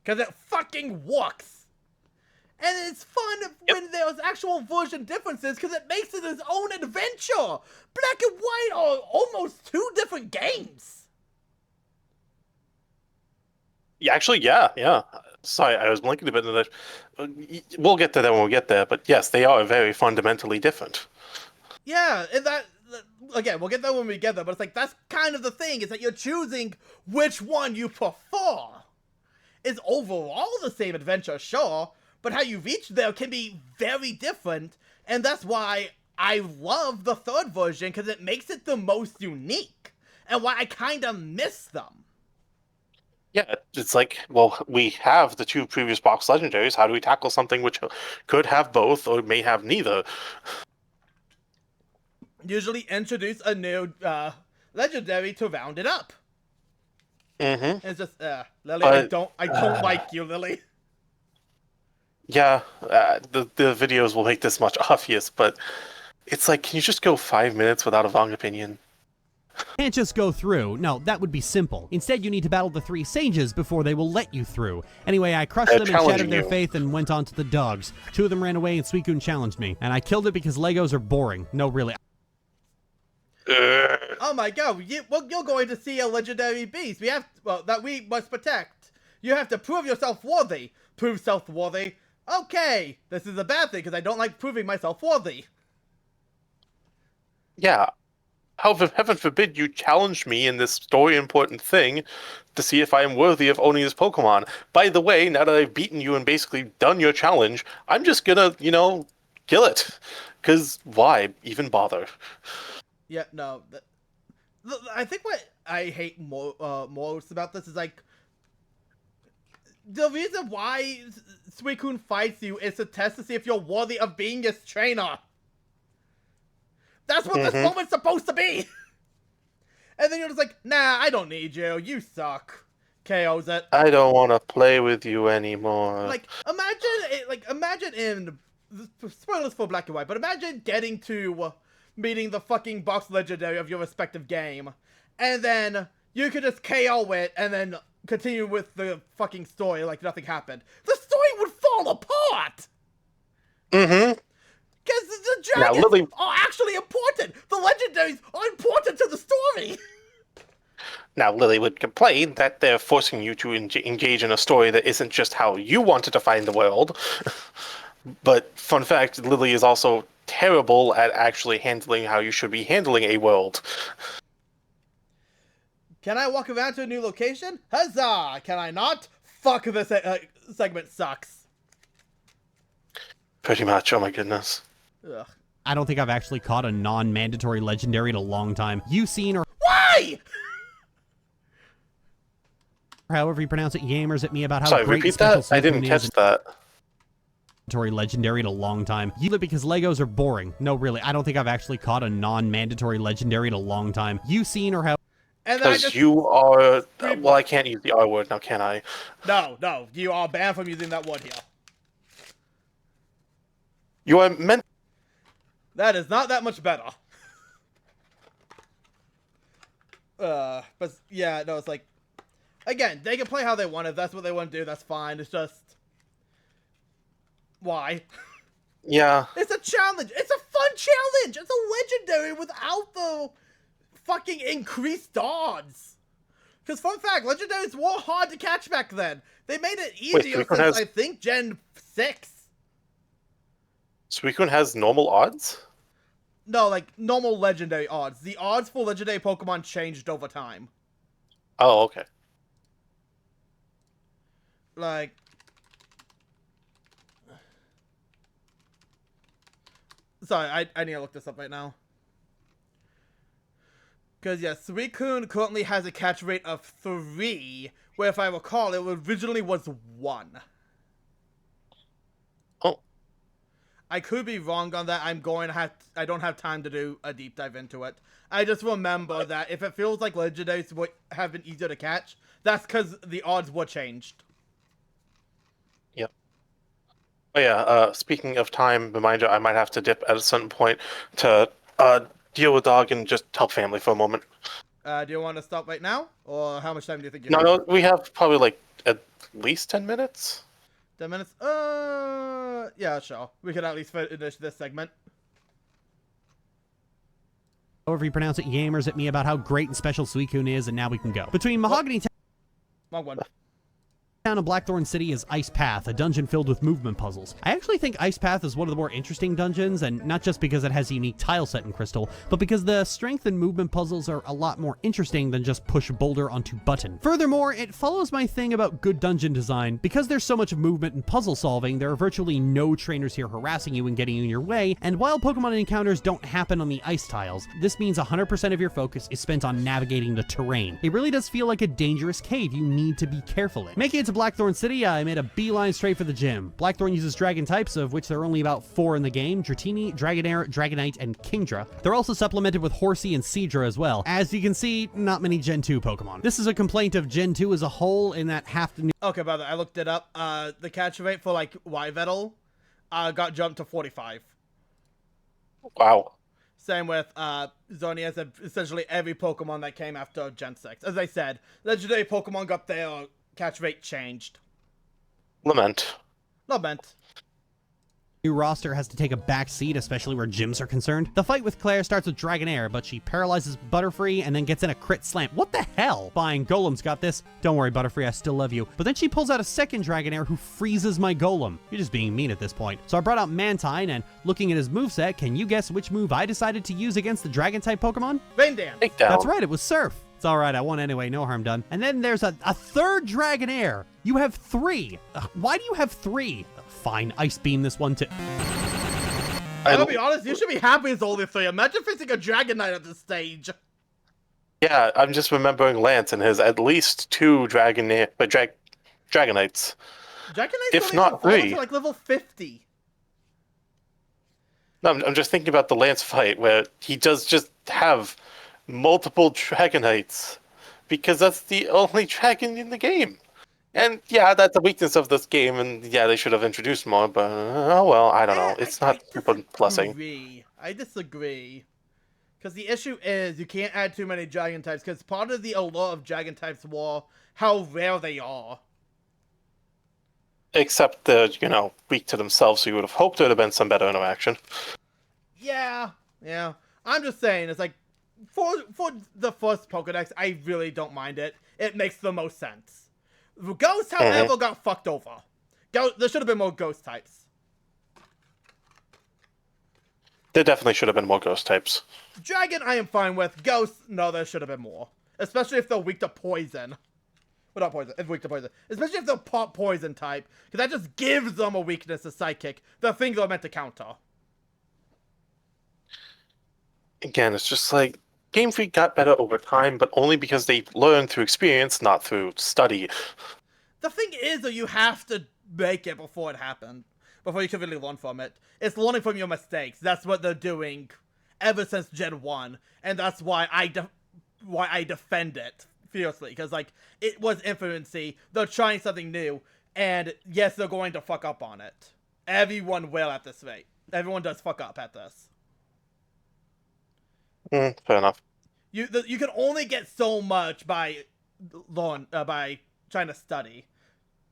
Because it fucking works! And it's fun when there's actual version differences, because it makes it its own adventure! Black and White are almost 2 different games! Yeah, actually, yeah. Sorry, I was blinking a bit. We'll get to that when we get there, but yes, they are very fundamentally different. Yeah, and that... Again, we'll get there when we get there, but it's like, that's kind of the thing, is that you're choosing which one you prefer. It's overall the same adventure, sure, but how you reach there can be very different, and that's why I love the 3rd version, because it makes it the most unique, and why I kinda miss them. Yeah, it's like, well, we have the 2 previous box legendaries. How do we tackle something which could have both or may have neither? Usually introduce a new legendary to round it up. Mm-hmm. It's just, Lily, I don't like you, Lily. Yeah, the videos will make this much obvious, but it's like, can you just go 5 minutes without a wrong opinion? Can't just go through. No, that would be simple. Instead, you need to battle the 3 sages before they will let you through. Anyway, I crushed them and shattered their faith and went on to the dogs. 2 of them ran away and Suicune challenged me. And I killed it because Legos are boring. No, really. Oh my god, you're going to see a legendary beast. That we must protect. You have to prove yourself worthy. Prove self-worthy. Okay, this is a bad thing because I don't like proving myself worthy. Yeah. However, heaven forbid you challenge me in this story important thing to see if I am worthy of owning this Pokemon. By the way, now that I've beaten you and basically done your challenge, I'm just gonna, kill it. Because why even bother? Yeah, no. I think what I hate most about this is, like, the reason why Suicune fights you is to test to see if you're worthy of being his trainer. That's what this moment's supposed to be! And then you're just like, nah, I don't need you. You suck. KOs it. I don't want to play with you anymore. Like, imagine in... Spoilers for Black and White, but imagine getting to meeting the fucking box legendary of your respective game. And then you could just KO it and then continue with the fucking story like nothing happened. The story would fall apart! Mm-hmm. Because the dragons Lily... are actually important! The legendaries are important to the story! Now, Lily would complain that they're forcing you to engage in a story that isn't just how you want to define the world. But, fun fact, Lily is also terrible at actually handling how you should be handling a world. Can I walk around to a new location? Huzzah! Can I not? Fuck, this segment sucks. Pretty much, oh my goodness. Ugh. I don't think I've actually caught a non-mandatory legendary in a long time. You've seen or Why? however you pronounce it, gamers at me about how Sorry, great repeat special that? I didn't catch that. Mandatory legendary in a long time. You live because Legos are boring. No, really, I don't think I've actually caught a non-mandatory legendary in a long time. You've seen or how... Because you are... Well, I can't use the R word now, can I? No, you are banned from using that word here. You are meant... That is not that much better. But yeah, no, it's like... Again, they can play how they want. If that's what they want to do, that's fine. It's just... Why? Yeah. It's a challenge! It's a fun challenge! It's a legendary without the fucking increased odds! Because fun fact, legendaries were hard to catch back then. They made it easier since, I think, Gen 6. Suicune has normal odds? No, like, normal legendary odds. The odds for legendary Pokemon changed over time. Oh, okay. Like... Sorry, I need to look this up right now. Because, yeah, Suicune currently has a catch rate of 3, where if I recall, it originally was 1. Oh. I could be wrong on that. I don't have time to do a deep dive into it. I just remember that if it feels like legendaries would have been easier to catch, that's because the odds were changed. Yep. Oh yeah, speaking of time, reminder, I might have to dip at a certain point to deal with dog and just help family for a moment. Do you want to stop right now? Or how much time do you think you No, have? no, we have probably like at least 10 minutes. 10 minutes? Yeah, sure. We could at least finish this segment. However you pronounce it, gamers at me about how great and special Suicune is, and now we can go. Between Mahogany Wrong one. Town and Blackthorn City is Ice Path, a dungeon filled with movement puzzles. I actually think Ice Path is one of the more interesting dungeons, and not just because it has a unique tile set in Crystal, but because the strength and movement puzzles are a lot more interesting than just push boulder onto button. Furthermore, it follows my thing about good dungeon design. Because there's so much movement and puzzle solving, there are virtually no trainers here harassing you and getting in your way, and while Pokemon encounters don't happen on the ice tiles, this means 100% of your focus is spent on navigating the terrain. It really does feel like a dangerous cave you need to be careful in. Making it to Blackthorn City, I made a beeline straight for the gym. Blackthorn uses dragon types, of which there are only about 4 in the game: Dratini, Dragonair, Dragonite, and Kingdra. They're also supplemented with Horsey and Seadra as well. As you can see, not many Gen 2 Pokemon. This is a complaint of Gen 2 as a whole, in that half the new Okay, brother, I looked it up. The catch rate for, like, Yvettle, got jumped to 45. Wow. Same with, Xerneas and essentially every Pokemon that came after Gen 6. As I said, legendary Pokemon got their catch rate changed. Lament. Lament. new roster has to take a back seat, especially where gyms are concerned. The fight with Claire starts with Dragonair, but she paralyzes Butterfree and then gets in a crit slam. What the hell? Fine, Golem's got this. Don't worry, Butterfree, I still love you. But then she pulls out a second Dragonair who freezes my Golem. You're just being mean at this point. So I brought out Mantine, and looking at his moveset, can you guess which move I decided to use against the Dragon-type Pokemon? Rain Dance. Take down. That's right, it was Surf. It's alright, I won anyway, no harm done. And then there's a third Dragonair. You have three. Why do you have three? Fine, Ice Beam this one too. I'll be honest, you should be happy it's only three. Imagine facing a Dragonite at this stage. Yeah, I'm just remembering Lance and his at least two Dragonites. Dragonites If only not evolve three. to like level 50. No, I'm just thinking about the Lance fight where he does just have multiple Dragonites because that's the only dragon in the game. And yeah, that's a weakness of this game, and yeah, they should have introduced more, but oh well, I don't know. It's not super blessing. I disagree. Because the issue is you can't add too many dragon types, because part of the allure of dragon types were how rare they are. Except they're, weak to themselves, so you would have hoped there would have been some better interaction. Yeah. I'm just saying, it's like, for the first Pokedex, I really don't mind it. It makes the most sense. Ghost, however, got fucked over. There should have been more ghost types. There definitely should have been more ghost types. Dragon, I am fine with. Ghost, no, there should have been more. Especially if they're weak to poison. Well, not poison, if weak to poison. Especially if they're pop poison type. Because that just gives them a weakness to Psychic. The thing they're meant to counter. Again, it's just like, Game Freak got better over time, but only because they learned through experience, not through study. The thing is that you have to make it before it happened. Before you can really learn from it. It's learning from your mistakes. That's what they're doing ever since Gen 1. And that's why I defend it fiercely. Because, like, it was infancy. They're trying something new. And, yes, they're going to fuck up on it. Everyone will at this rate. Everyone does fuck up at this. Fair enough. You can only get so much by trying to study.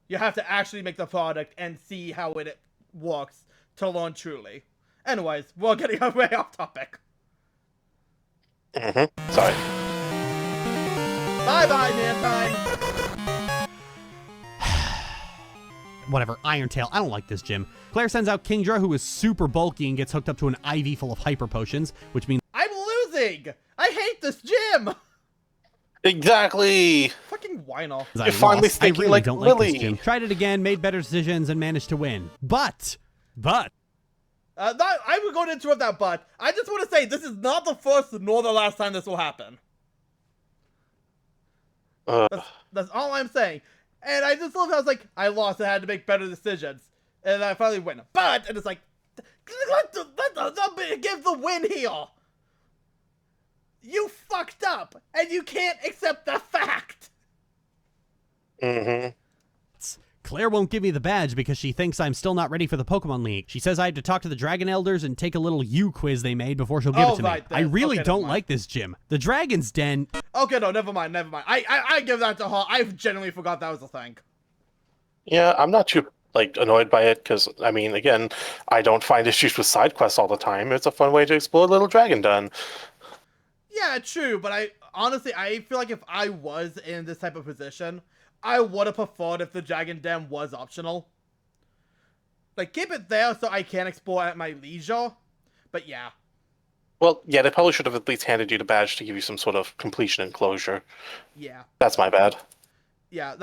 You have to actually make the product and see how it works to learn truly. Anyways, we're getting way off topic. Sorry. Bye-bye, Mantine! Whatever, Iron Tail, I don't like this gym. Claire sends out Kingdra, who is super bulky and gets hooked up to an IV full of hyper potions, which means I'm losing! I hate this gym! Exactly! Fucking whiner. You're finally I thinking really like don't Lily. like this gym. Tried it again, made better decisions, and managed to win. But, I would go to interrupt that, but I just want to say this is not the first nor the last time this will happen. That's all I'm saying. And I just love how I was like, I lost. I had to make better decisions. And I finally win. But, and it's like, let the give the win here. You fucked up. And you can't accept the fact. Mm-hmm. Claire won't give me the badge because she thinks I'm still not ready for the Pokemon League. She says I have to talk to the Dragon Elders and take a little U quiz they made before she'll give it to me. I really don't like this gym. The Dragon's Den... Okay, no, never mind. I give that to her. I genuinely forgot that was a thing. Yeah, I'm not too, annoyed by it, because, I mean, again, I don't find issues with side quests all the time. It's a fun way to explore Little Dragon Den. Yeah, true, but I feel like if I was in this type of position, I would have preferred if the Dragon Den was optional. Keep it there so I can explore at my leisure. But yeah. Well, yeah, they probably should have at least handed you the badge to give you some sort of completion and closure. Yeah. That's my bad. Yeah,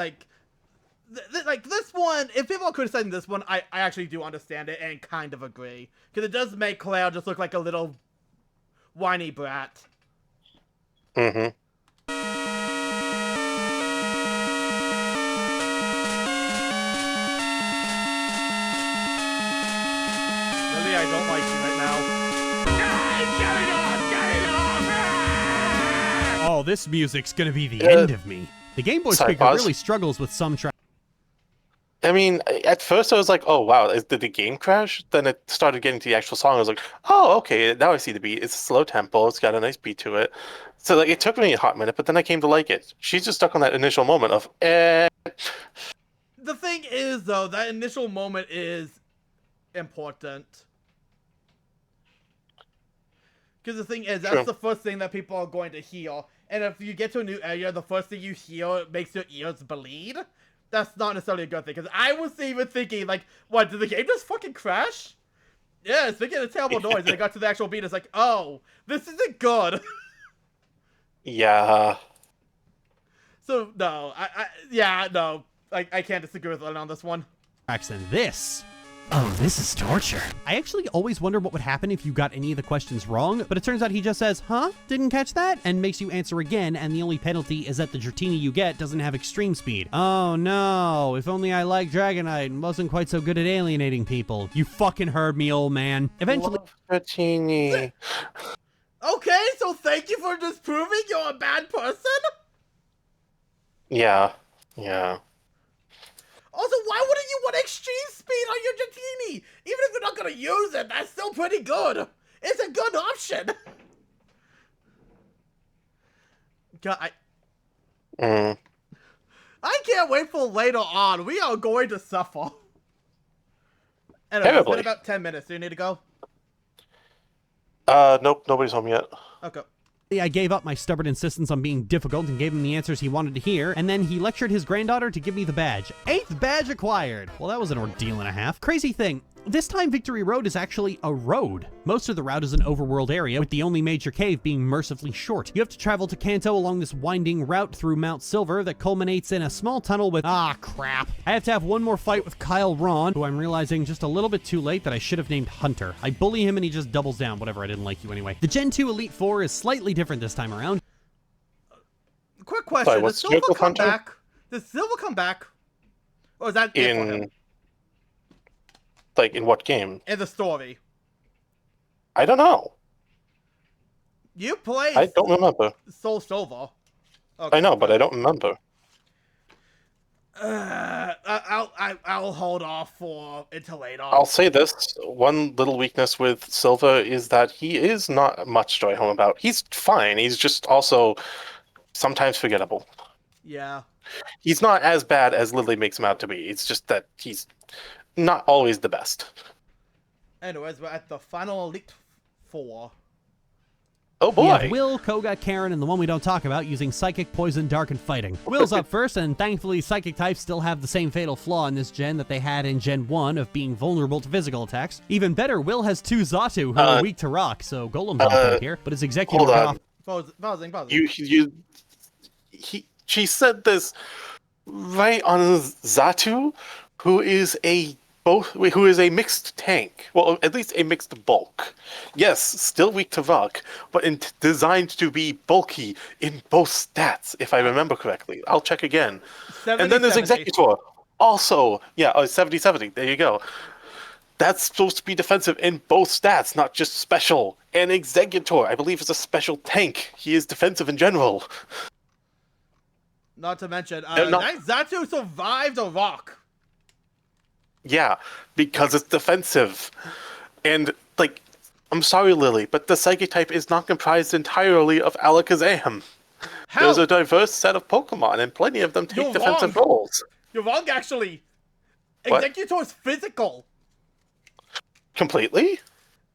this one, if people are criticizing this one, I actually do understand it and kind of agree. Because it does make Claire just look like a little whiny brat. Mm-hmm. I don't like you right now. Oh, this music's gonna be the end of me. The Game Boy speaker really struggles with some tracks. I mean, at first I was like, oh, wow, did the game crash? Then it started getting to the actual song. I was like, oh, okay, now I see the beat. It's a slow tempo. It's got a nice beat to it. So, it took me a hot minute, but then I came to like it. She's just stuck on that initial moment of, eh. The thing is, though, that initial moment is important. Because the thing is, that's the first thing that people are going to hear. And if you get to a new area, the first thing you hear makes your ears bleed. That's not necessarily a good thing. Because I was even thinking, what, did the game just fucking crash? Yeah, it's making a terrible noise. And I got to the actual beat, it's like, oh, this isn't good. Yeah. So, no. I can't disagree with Len on this one. Than this. Oh, this is torture. I actually always wonder what would happen if you got any of the questions wrong, but it turns out he just says, huh? Didn't catch that? And makes you answer again, and the only penalty is that the Dratini you get doesn't have extreme speed. Oh no, if only I liked Dragonite and wasn't quite so good at alienating people. You fucking heard me, old man. Eventually... Dratini. Okay, so thank you for disproving you're a bad person? Yeah. Yeah. Also, why wouldn't you want extreme speed on your Dratini? Even if you're not gonna use it, that's still pretty good. It's a good option. God, I can't wait for later on. We are going to suffer. Anyway, it's been about 10 minutes. Do you need to go? Nope, nobody's home yet. Okay. I gave up my stubborn insistence on being difficult and gave him the answers he wanted to hear, and then he lectured his granddaughter to give me the badge. 8th badge acquired! Well, that was an ordeal and a half. Crazy thing, this time Victory Road is actually a road. Most of the route is an overworld area, with the only major cave being mercifully short. You have to travel to Kanto along this winding route through Mount Silver that culminates in a small tunnel with... Ah, crap. I have to have one more fight with Kyle Ron, who I'm realizing just a little bit too late that I should have named Hunter. I bully him and he just doubles down. Whatever, I didn't like you anyway. The Gen 2 Elite Four is slightly different this time around. Quick question. Sorry, Does Silver come back? Does Silver come back? Or is that it for him? In what game? In the story. I don't know. You played... I don't remember. Soul Silver. Okay. I know, but I don't remember. I'll hold off until later. I'll say this. One little weakness with Silva is that he is not much to write home about. He's fine. He's just also sometimes forgettable. Yeah. He's not as bad as Lily makes him out to be. It's just that he's not always the best. Anyways, we're at the final Elite Four. Oh boy! We have Will, Koga, Karen, and the one we don't talk about using Psychic, Poison, Dark, and Fighting. Will's up first, and thankfully Psychic types still have the same fatal flaw in this gen that they had in Gen 1 of being vulnerable to physical attacks. Even better, Will has 2 Xatu who are weak to rock, so Golem's on point here, but his executive got off... Pausing. She said this right on Xatu, who is a who is a mixed tank. Well, at least a mixed bulk. Yes, still weak to rock, but designed to be bulky in both stats, if I remember correctly. I'll check again. 70, And then there's 70. Executor. Also, yeah, 70-70. There you go. That's supposed to be defensive in both stats, not just special. And Executor, I believe, is a special tank. He is defensive in general. Not to mention, not- Zatu survived a rock. Yeah, because it's defensive. And, like, I'm sorry, Lily, but the Psychic type is not comprised entirely of Alakazam. Hell, There's a diverse set of Pokemon, and plenty of them take You're defensive wrong. roles. you're wrong, actually. What? Executor's physical. Completely?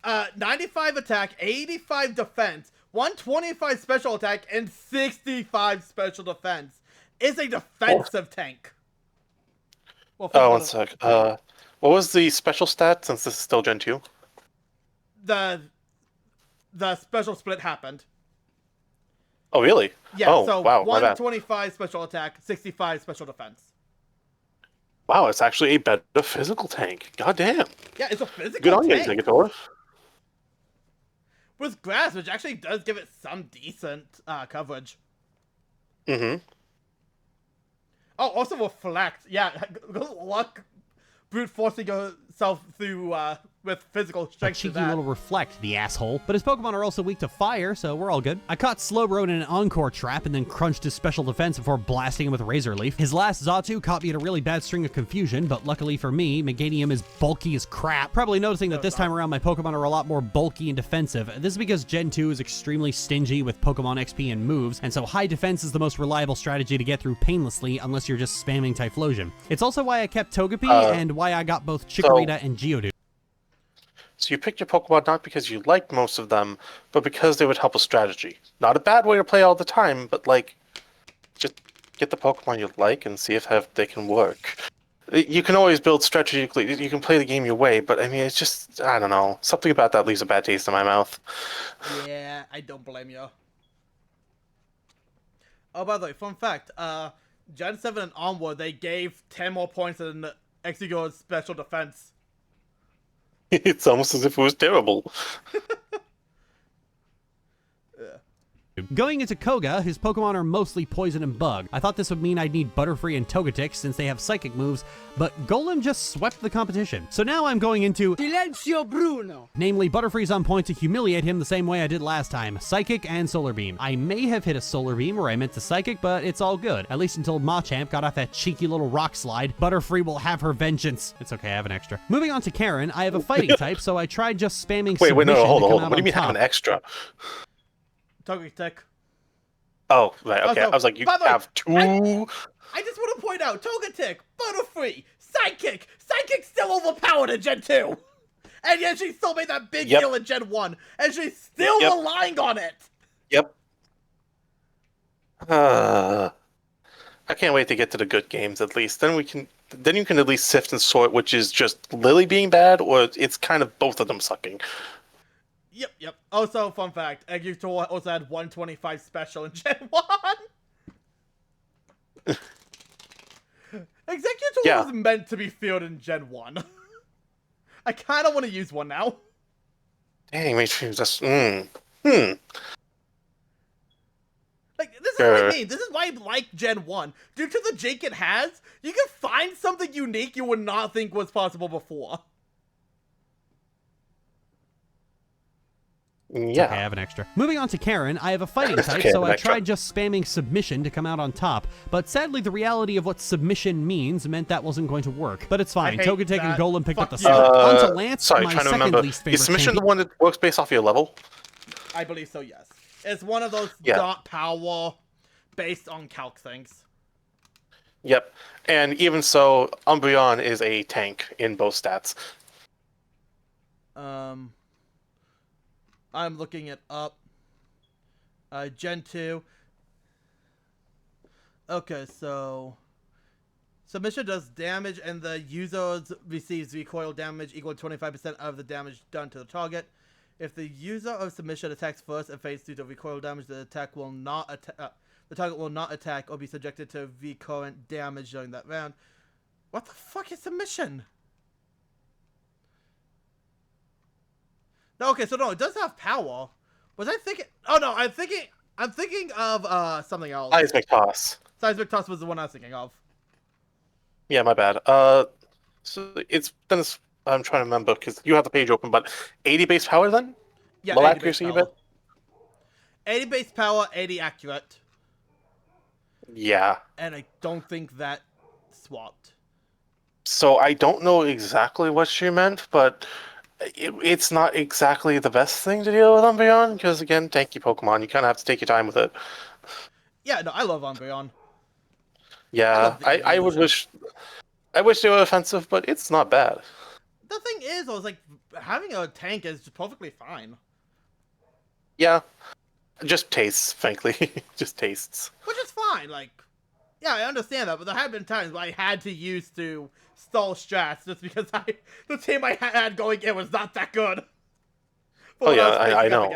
95 attack, 85 defense, 125 special attack, and 65 special defense. Is a defensive tank. Well, Oh, one sec. What was the special stat, since this is still Gen 2? the special split happened. Oh, really? Yeah, oh, so wow, my bad. 125 special attack, 65 special defense. Wow, it's actually a better physical tank. God damn. Yeah, it's a physical Good on you, tank. Executor. With grass, which actually does give it some decent coverage. Mm-hmm. Oh, also reflect. Yeah, good luck brute forcing yourself through with physical A strength to cheeky that. little reflect, the asshole. But his Pokemon are also weak to fire, so we're all good. I caught Slowbro in an Encore trap and then crunched his special defense before blasting him with Razor Leaf. His last Xatu caught me in a really bad string of confusion, but luckily for me, Meganium is bulky as crap. Probably noticing that this time around my Pokemon are a lot more bulky and defensive. This is because Gen 2 is extremely stingy with Pokemon XP and moves, and so high defense is the most reliable strategy to get through painlessly unless you're just spamming Typhlosion. It's also why I kept Togepi and why I got both Chikorita and Geodude. So you picked your Pokemon not because you liked most of them, but because they would help a strategy. Not a bad way to play all the time, but like, just get the Pokemon you like and see if they can work. You can always build strategically. You can play the game your way, but I mean, it's just, I don't know. Something about that leaves a bad taste in my mouth. Yeah, I don't blame you. Oh, by the way, fun fact, Gen 7 and onward, they gave 10 more points in Executor's special defense. It's almost as if it was terrible. Going into Koga, his Pokemon are mostly Poison and Bug. I thought this would mean I'd need Butterfree and Togetic since they have Psychic moves, but Golem just swept the competition. So now I'm going into Silenzio Bruno. Namely, Butterfree's on point to humiliate him the same way I did last time, Psychic and Solar Beam. I may have hit a Solar Beam where I meant to Psychic, but it's all good. At least until Machamp got off that cheeky little rock slide, Butterfree will have her vengeance. It's okay, I have an extra. Moving on to Karen, I have a fighting type, so I tried just spamming Wait, no, Submission hold to on, come hold on. out What do you mean top. have an extra? Togetic. Oh, right, okay. Also, I was like, you by the way, have two? I just want to point out, Togetic, Butterfree, Psychic! Psychic's still overpowered in Gen 2! And yet she still made that big deal in Gen 1, and she's still relying on it! Yep. I can't wait to get to the good games, at least. Then you can at least sift and sort which is just Lily being bad, or it's kind of both of them sucking. Yep. Also, fun fact, Executor also had 125 special in Gen 1! Executor was meant to be fielded in Gen 1. I kind of want to use one now. Dang, makes me just, Like, this is what I mean. This is why I like Gen 1. Due to the jank it has, you can find something unique you would not think was possible before. Yeah. Okay, I have an extra. Moving on to Karen, I have a fighting type, so I tried just spamming Submission to come out on top, but sadly the reality of what Submission means meant that wasn't going to work. But it's fine, Togetic and Golem picked up the slack. On to Lance, my second least favorite Is Submission champion. the one that works based off your level? I believe so, yes. It's one of those dot power based on calc things. Yep. And even so, Umbreon is a tank in both stats. I'm looking it up. Gen 2. Okay, so Submission does damage and the user receives recoil damage equal to 25% of the damage done to the target. If the user of Submission attacks first and fails due to recoil damage, the target will not attack or be subjected to recurrent damage during that round. What the fuck is Submission? Okay, so no, it does have power. Was I thinking? Oh no, I'm thinking of something else. Seismic toss. Seismic Toss was the one I was thinking of. Yeah, my bad. So I'm trying to remember because you have the page open, but 80 base power then? Yeah, Low 80 base accuracy, you power. bet? 80 base power, 80 accurate, Yeah. and I don't think that swapped. So I don't know exactly what she meant, but it's not exactly the best thing to deal with Umbreon because, again, tanky Pokemon, you kind of have to take your time with it. Yeah, no, I love Umbreon. Yeah, love the I would wish they were offensive, but it's not bad. The thing is, I was like, having a tank is perfectly fine. Yeah, just tastes, frankly, just tastes. Which is fine, like, yeah, I understand that, but there have been times where I had to use to stall strats just because the team I had going in was not that good. Oh yeah, I know.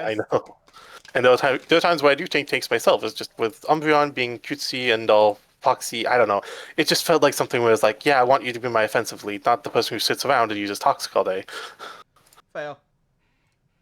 And there are times where I do take takes myself. It's just with Umbreon being cutesy and all foxy, I don't know. It just felt like something where it's like, yeah, I want you to be my offensive lead, not the person who sits around and uses Toxic all day. Fail.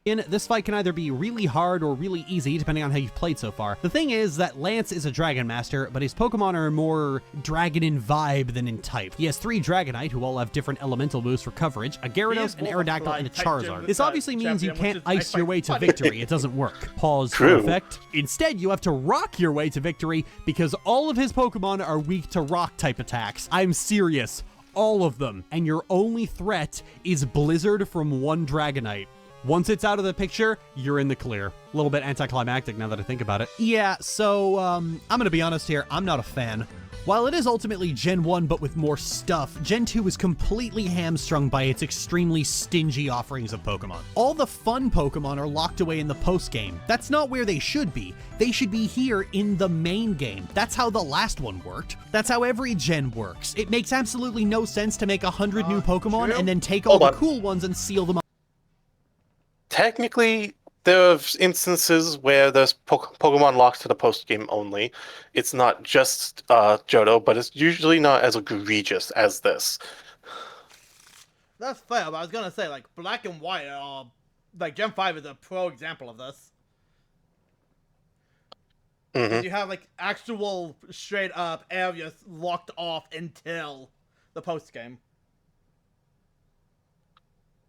This fight can either be really hard or really easy, depending on how you've played so far. The thing is that Lance is a Dragon Master, but his Pokemon are more Dragon in vibe than in type. He has 3 Dragonite, who all have different elemental moves for coverage, a Gyarados, an Aerodactyl, and a Charizard. This obviously means you can't ice your way to victory. It doesn't work. Pause for effect. Instead, you have to rock your way to victory, because all of his Pokemon are weak to rock-type attacks. I'm serious. All of them. And your only threat is Blizzard from 1 Dragonite. Once it's out of the picture, you're in the clear. A little bit anticlimactic now that I think about it. Yeah, so, I'm gonna be honest here, I'm not a fan. While it is ultimately Gen 1 but with more stuff, Gen 2 is completely hamstrung by its extremely stingy offerings of Pokemon. All the fun Pokemon are locked away in the post-game. That's not where they should be. They should be here in the main game. That's how the last one worked. That's how every gen works. It makes absolutely no sense to make 100 new Pokemon and then take all the cool ones and seal them up. Technically, there are instances where there's Pokemon locked to the post-game only. It's not just Johto, but it's usually not as egregious as this. That's fair, but I was gonna say, like, Black and White are, like, Gen 5 is a pro example of this. Mm-hmm. You have, like, actual straight-up areas locked off until the post-game.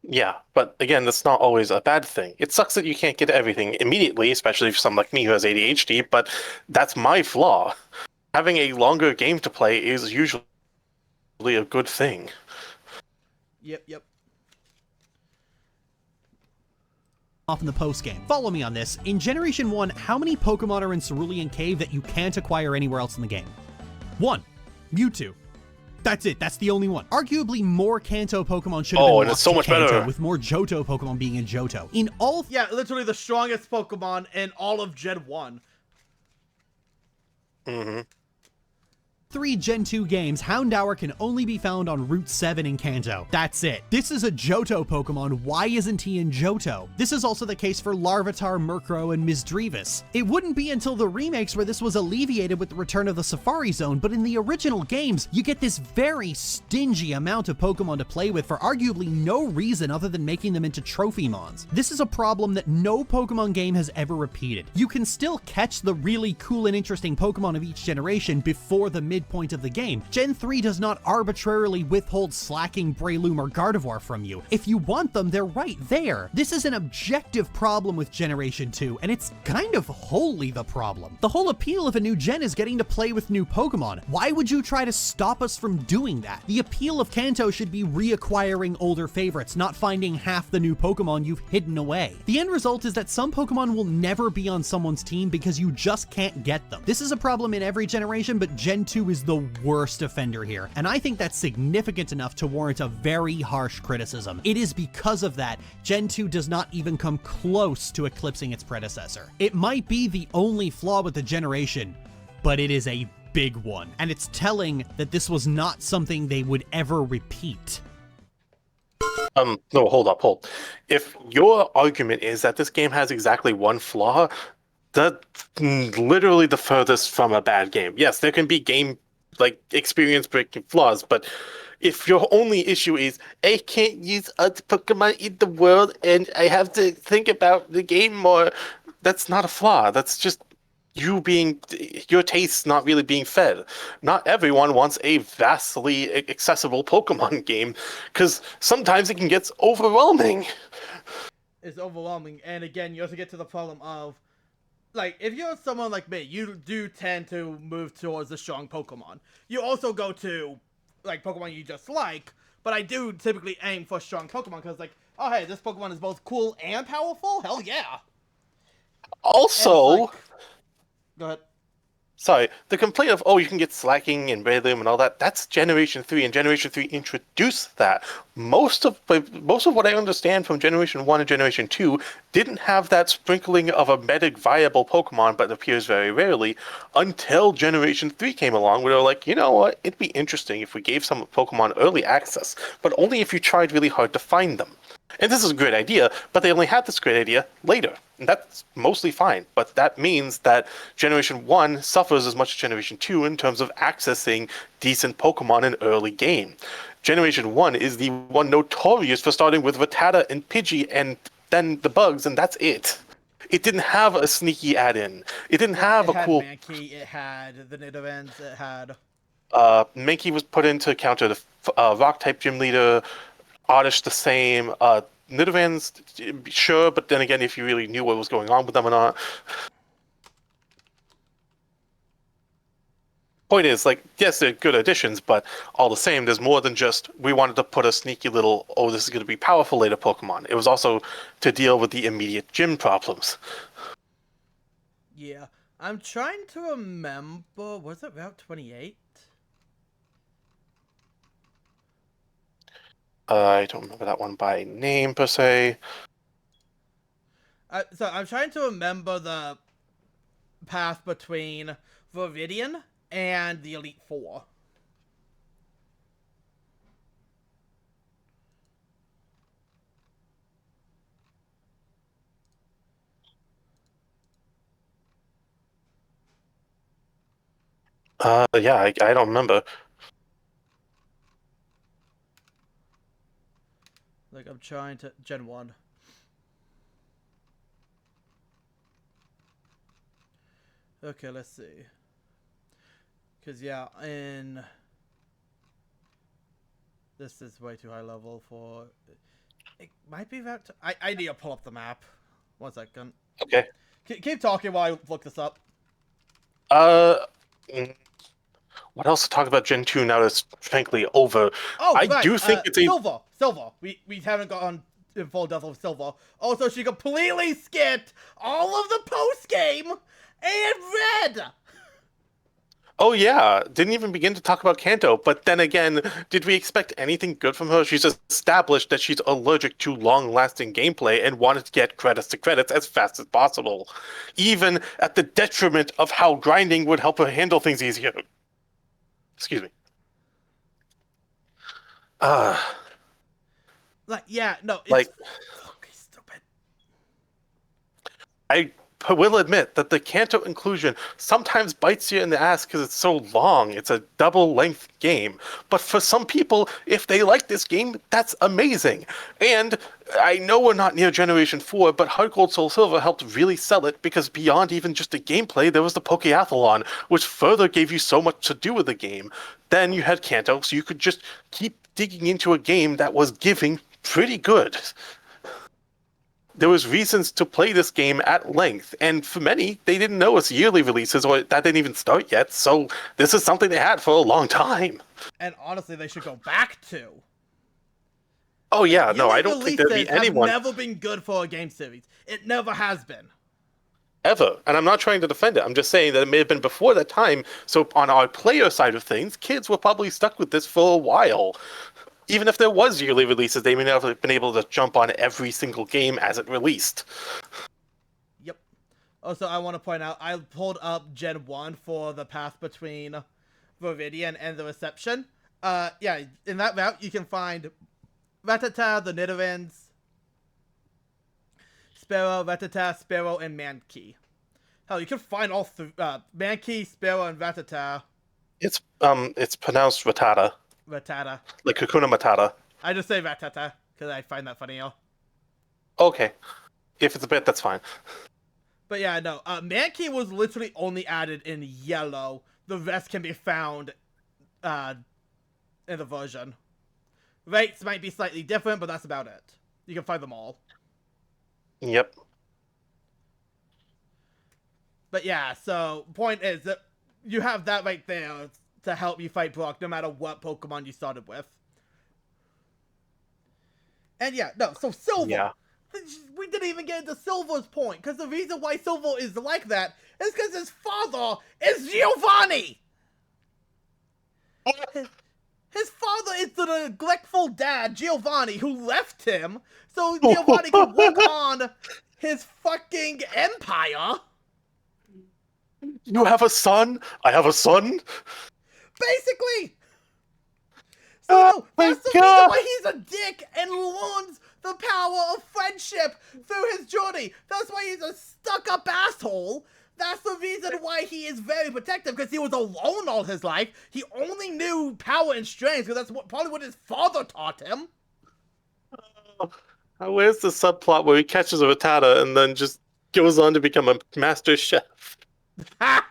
Yeah, but again, that's not always a bad thing. It sucks that you can't get everything immediately, especially for someone like me who has ADHD, but that's my flaw. Having a longer game to play is usually a good thing. Yep. Off in the post-game. Follow me on this. In Generation 1, how many Pokemon are in Cerulean Cave that you can't acquire anywhere else in the game? 1. Mewtwo. That's it. That's the only one. Arguably, more Kanto Pokemon should have been and it's so much Kanto, better. with more Johto Pokemon being in Johto. In all... Yeah, literally the strongest Pokemon in all of Gen 1. Mm-hmm. 3 Gen 2 games, Houndour can only be found on Route 7 in Kanto. That's it. This is a Johto Pokemon. Why isn't he in Johto? This is also the case for Larvitar, Murkrow, and Misdreavus. It wouldn't be until the remakes where this was alleviated with the return of the Safari Zone, but in the original games, you get this very stingy amount of Pokemon to play with for arguably no reason other than making them into trophy mons. This is a problem that no Pokemon game has ever repeated. You can still catch the really cool and interesting Pokemon of each generation before the midpoint of the game. Gen 3 does not arbitrarily withhold slacking Breloom or Gardevoir from you. If you want them, they're right there. This is an objective problem with Generation 2, and it's kind of wholly the problem. The whole appeal of a new gen is getting to play with new Pokemon. Why would you try to stop us from doing that? The appeal of Kanto should be reacquiring older favorites, not finding half the new Pokemon you've hidden away. The end result is that some Pokemon will never be on someone's team because you just can't get them. This is a problem in every generation, but Gen 2 is the worst offender here, and I think that's significant enough to warrant a very harsh criticism. It is because of that Gen 2 does not even come close to eclipsing its predecessor. It might be the only flaw with the generation, but it is a big one, and it's telling that this was not something they would ever repeat. No, hold. If your argument is that this game has exactly one flaw, that's literally the furthest from a bad game. Yes, there can be game experience breaking flaws, but if your only issue is I can't use other Pokemon in the world and I have to think about the game more, that's not a flaw. That's just your tastes not really being fed. Not everyone wants a vastly accessible Pokemon game because sometimes it can get overwhelming. It's overwhelming, and again, you also get to the problem of, like, if you're someone like me, you do tend to move towards the strong Pokemon. You also go to, like, Pokemon you just like, but I do typically aim for strong Pokemon, because, like, oh, hey, this Pokemon is both cool and powerful? Hell yeah! Also, like, go ahead. sorry, the complaint of, oh, you can get slacking and Breloom and all that, that's Generation 3, and Generation 3 introduced that. Most of what I understand from Generation 1 and Generation 2 didn't have that sprinkling of a medic viable Pokemon, but appears very rarely, until Generation 3 came along, where they were like, you know what, it'd be interesting if we gave some Pokemon early access, but only if you tried really hard to find them. And this is a great idea, but they only had this great idea later. And that's mostly fine. But that means that Generation 1 suffers as much as Generation 2 in terms of accessing decent Pokemon in early game. Generation 1 is the one notorious for starting with Rattata and Pidgey and then the bugs, and that's it. It didn't have a sneaky add-in. It didn't have a cool... It had Mankey, it had the Nidorans, it had... Mankey was put in to counter the Rock-type gym leader... Oddish the same. Nidorans, sure, but then again, if you really knew what was going on with them or not. Point is, like, yes, they're good additions, but all the same, there's more than just, we wanted to put a sneaky little, oh, this is going to be powerful later Pokemon. It was also to deal with the immediate gym problems. Yeah. I'm trying to remember, was it Route 28? I don't remember that one by name, per se. So I'm trying to remember the path between Viridian and the Elite Four. Yeah, I don't remember. Like, I'm trying to... Gen 1. Okay, let's see. Because, yeah, in... This is way too high level for... It might be Route... I need to pull up the map. 1 second. Okay. Keep talking while I look this up. What else to talk about Gen 2 now that's frankly over? Oh, I right. do think it's a... Silver. We haven't gone in full depth of Silver. Also, she completely skipped all of the post-game and Red! Oh yeah, didn't even begin to talk about Kanto, but then again, did we expect anything good from her? She's established that she's allergic to long-lasting gameplay and wanted to get credits to credits as fast as possible, even at the detriment of how grinding would help her handle things easier. Excuse me. Like, yeah, no, it's Like, fucking stupid. I will admit that the Kanto inclusion sometimes bites you in the ass because it's so long. It's a double-length game. But for some people, if they like this game, that's amazing. And I know we're not near Generation 4, but Heart Gold Soul Silver helped really sell it because beyond even just the gameplay, there was the Pokeathlon, which further gave you so much to do with the game. Then you had Kanto, so you could just keep digging into a game that was giving pretty good. There was reasons to play this game at length, and for many, they didn't know its yearly releases, or that didn't even start yet, so this is something they had for a long time. And honestly, they should go back to. Oh yeah, no, Yearly I don't think there'd be releases anyone... have never been good for a game series. It never has been. Ever. And I'm not trying to defend it, I'm just saying that it may have been before that time, so on our player side of things, kids were probably stuck with this for a while. Even if there was yearly releases, they may not have been able to jump on every single game as it released. Yep. Also, I want to point out, I pulled up Gen 1 for the path between Viridian and the Reception. Yeah, in that route, you can find Rattata, the Nidorans, Sparrow, Rattata, Sparrow, and Mankey. Hell, you can find all Mankey, Sparrow, and Rattata. It's pronounced Rattata. Rattata. Like Hakuna Matata. I just say Rattata because I find that funnier. Okay. If it's a bit, that's fine. But yeah, no. Mankey was literally only added in yellow. The rest can be found in the version. Rates might be slightly different, but that's about it. You can find them all. Yep. But yeah, so point is that you have that right there to help you fight Brock no matter what Pokemon you started with. And yeah, no, so Silver. Yeah. We didn't even get into Silver's point, because the reason why Silver is like that is because his father is Giovanni! His father is the neglectful dad, Giovanni, who left him so Giovanni could work on his fucking empire. You have a son? I have a son? Basically! Oh So no, my that's the reason God. why he's a dick and learns the power of friendship through his journey. That's why he's a stuck-up asshole. That's the reason why he is very protective, because he was alone all his life. He only knew power and strength, because that's probably what his father taught him. Where's the subplot where he catches a Rattata and then just goes on to become a master chef? Ha!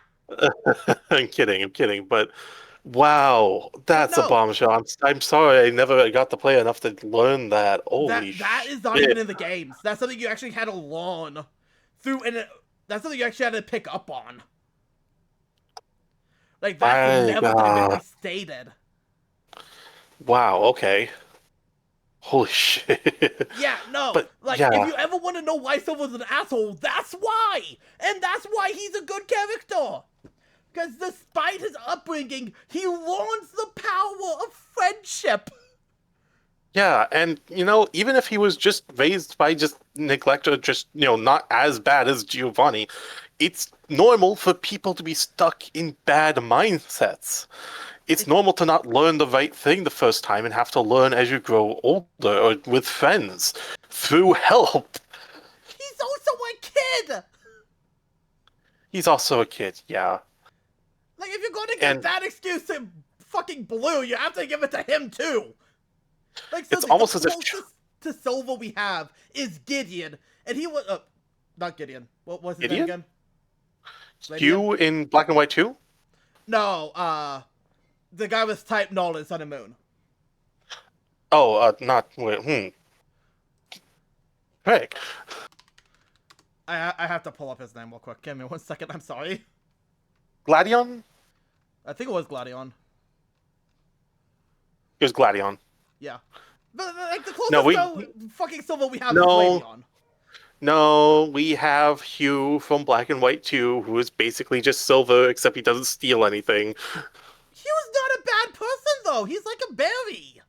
I'm kidding, but wow, that's No. a bombshell. I'm sorry, I never got to play enough to learn that. Holy That is not shit. even in the games. That's something you actually had to learn through, and that's something you actually had to pick up on. Like, that's My never God. been stated. Wow, okay. Holy shit. Yeah, no. But, like, yeah. if you ever want to know why Silver's an asshole, that's why! And that's why he's a good character! Because despite his upbringing, he learns the power of friendship! Yeah, and even if he was just raised by just neglect or just, not as bad as Giovanni, it's normal for people to be stuck in bad mindsets. It's normal to not learn the right thing the first time and have to learn as you grow older or with friends through help. He's also a kid! He's also a kid, yeah. Like, if you're going to give that excuse to fucking Blue, you have to give it to him, too! Like, so It's almost the as if closest to Silver we have is Gideon, and he was, not Gideon. What was his name again? You in Black and White 2? No, the guy with type null in Sun and Moon. Oh, not, wait, Heck. I have to pull up his name real quick. Give me 1 second, I'm sorry. Gladion? I think it was Gladion. It was Gladion. Yeah. But, like, the closest to fucking Silver we have is Gladion. No, we have Hugh from Black and White 2, who is basically just Silver, except he doesn't steal anything. He was not a bad person, though. He's like a berry.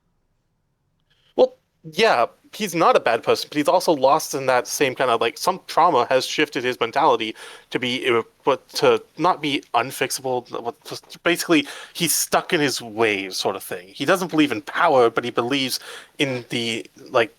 Well, yeah, he's not a bad person, but he's also lost in that same kind of, like, some trauma has shifted his mentality to be, but to not be unfixable. Basically, he's stuck in his ways, sort of thing. He doesn't believe in power, but he believes in the, like,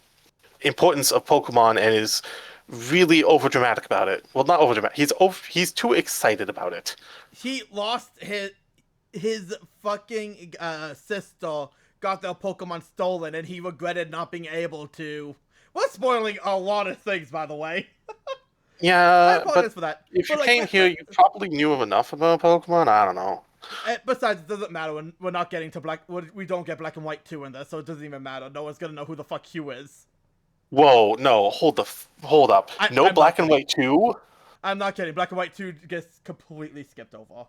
importance of Pokemon and is really overdramatic about it. Well, not overdramatic. He's too excited about it. He lost his fucking sister, got their Pokemon stolen, and he regretted not being able to. We're spoiling a lot of things, by the way. I apologize but for that. If you But, like, came here, you probably knew enough about Pokemon. I don't know. Besides, it doesn't matter when we're not getting to we don't get Black and White 2 in this, so it doesn't even matter. No one's gonna know who the fuck Hugh is. Whoa, no, hold up. I'm Black and White 2? I'm not kidding. Black and White 2 gets completely skipped over.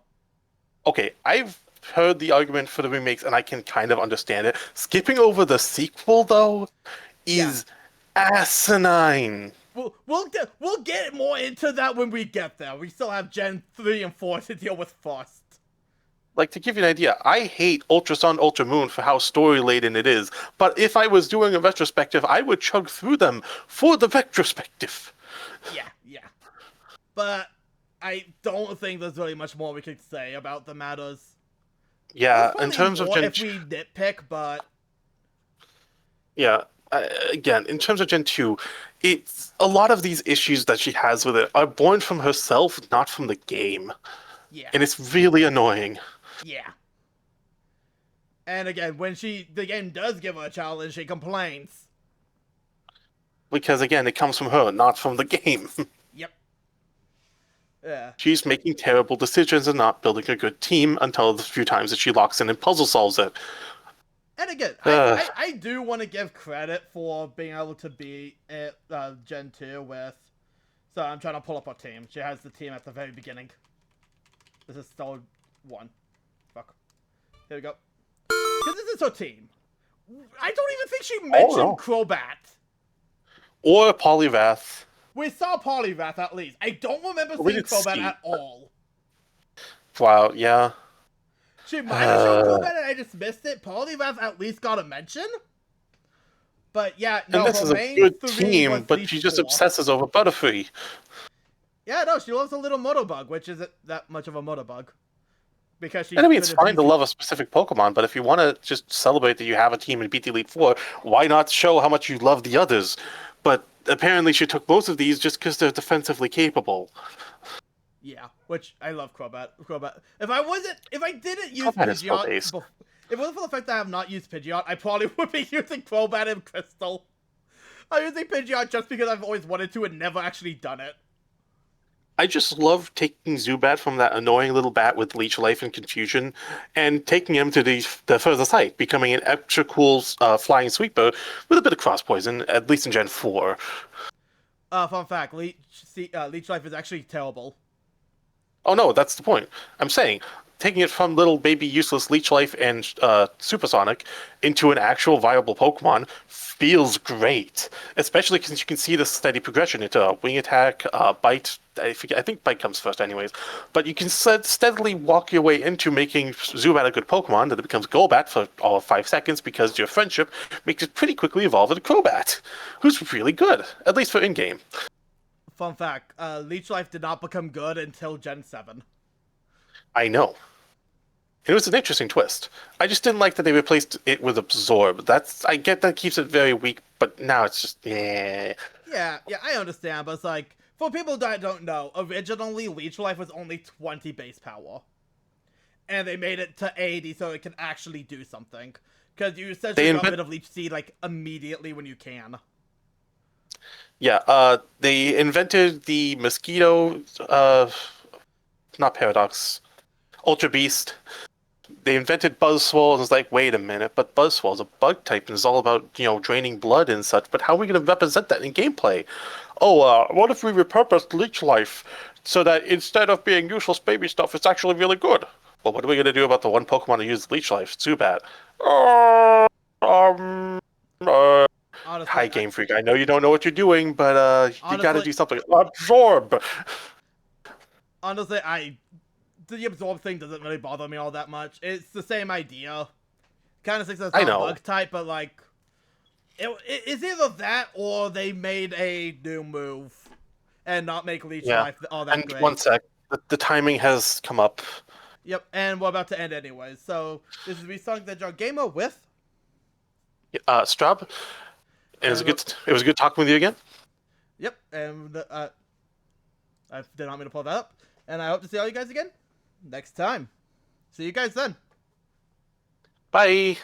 Okay, I've heard the argument for the remakes, and I can kind of understand it. Skipping over the sequel, though, is asinine. We'll get more into that when we get there. We still have Gen 3 and 4 to deal with first. Like, to give you an idea, I hate Ultra Sun, Ultra Moon for how story-laden it is, but if I was doing a retrospective, I would chug through them for the retrospective. Yeah. But I don't think there's really much more we could say about the matters. Yeah, in terms of Gen... if we nitpick, but... Yeah, again, in terms of Gen 2, it's a lot of these issues that she has with it are born from herself, not from the game. Yeah. And it's really annoying. Yeah. And again, when the game does give her a challenge, she complains. Because again, it comes from her, not from the game. Yep. Yeah. She's making terrible decisions and not building a good team until the few times that she locks in and puzzle solves it. And again, Ugh. I do want to give credit for being able to beat Gen 2 with... So I'm trying to pull up her team. She has the team at the very beginning. This is still one. Fuck. Here we go. Because this is her team. I don't even think she mentioned no. Crobat. Or Polyvath. We saw Polyvath at least. I don't remember We seeing did Crobat see- at all. Wow, yeah. She might have shown Crobat and I just missed it. Polyvath at least got a mention. But yeah, no, And this her is a main good three was team, but these she just four. obsesses over Butterfree. Yeah, no, she loves a little Motobug, which isn't that much of a Motobug. Because she's And I mean, it's good at fine to VC. love a specific Pokemon, but if you want to just celebrate that you have a team in BT Elite 4, why not show how much you love the others? But apparently she took most of these just because they're defensively capable. Yeah, which I love Crobat. If I didn't use Crobat is Pidgeot, spell-based. if it wasn't for the fact that I have not used Pidgeot, I probably would be using Crobat and Crystal. I'm using Pidgeot just because I've always wanted to and never actually done it. I just love taking Zubat from that annoying little bat with Leech Life and Confusion and taking him to the further side, becoming an extra cool flying sweeper with a bit of cross poison, at least in Gen 4. Fun fact, Leech Life is actually terrible. Oh no, that's the point. I'm saying, taking it from little baby useless Leech Life and Supersonic into an actual viable Pokemon feels great. Especially because you can see the steady progression into Wing Attack, Bite. I think Bite comes first anyways. But you can steadily walk your way into making Zubat a good Pokemon, that it becomes Golbat for all of 5 seconds because your friendship makes it pretty quickly evolve into Crobat, who's really good, at least for in-game. Fun fact, Leech Life did not become good until Gen 7. I know. It was an interesting twist. I just didn't like that they replaced it with Absorb. I get that keeps it very weak, but now it's just, yeah. Yeah, I understand, but it's like, for people that don't know, originally Leech Life was only 20 base power. And they made it to 80 so it can actually do something. Because you essentially got rid of Leech Seed, like, immediately when you can. Yeah, they invented the Mosquito, not Paradox, Ultra Beast. They invented Buzzswole, and it's like, wait a minute, but Buzzswole's a bug type, and it's all about, draining blood and such, but how are we going to represent that in gameplay? Oh, what if we repurposed Leech Life so that instead of being useless baby stuff, it's actually really good? Well, what are we going to do about the one Pokemon who uses Leech Life? Zubat. Honestly, Hi, Game Freak. I know you don't know what you're doing, but you gotta do something. Absorb! Honestly, the Absorb thing doesn't really bother me all that much. It's the same idea. Kind of thinks it's not a bug type, but like, it's either that or they made a new move and not make Leech Life all that great. One sec. The timing has come up. Yep, and we're about to end anyways. So, this is Resong the Jar Gamer with... Straub. It was good talking with you again. Yep, and I did not mean to pull that up. And I hope to see all you guys again next time. See you guys then. Bye.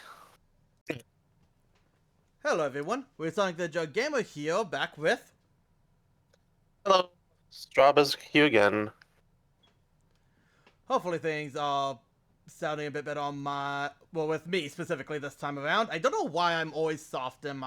Hello everyone, we're Sonic the Jug Gamer here, back with... Hello. Straub is here again. Hopefully things are sounding a bit better on with me specifically this time around. I don't know why I'm always soft in my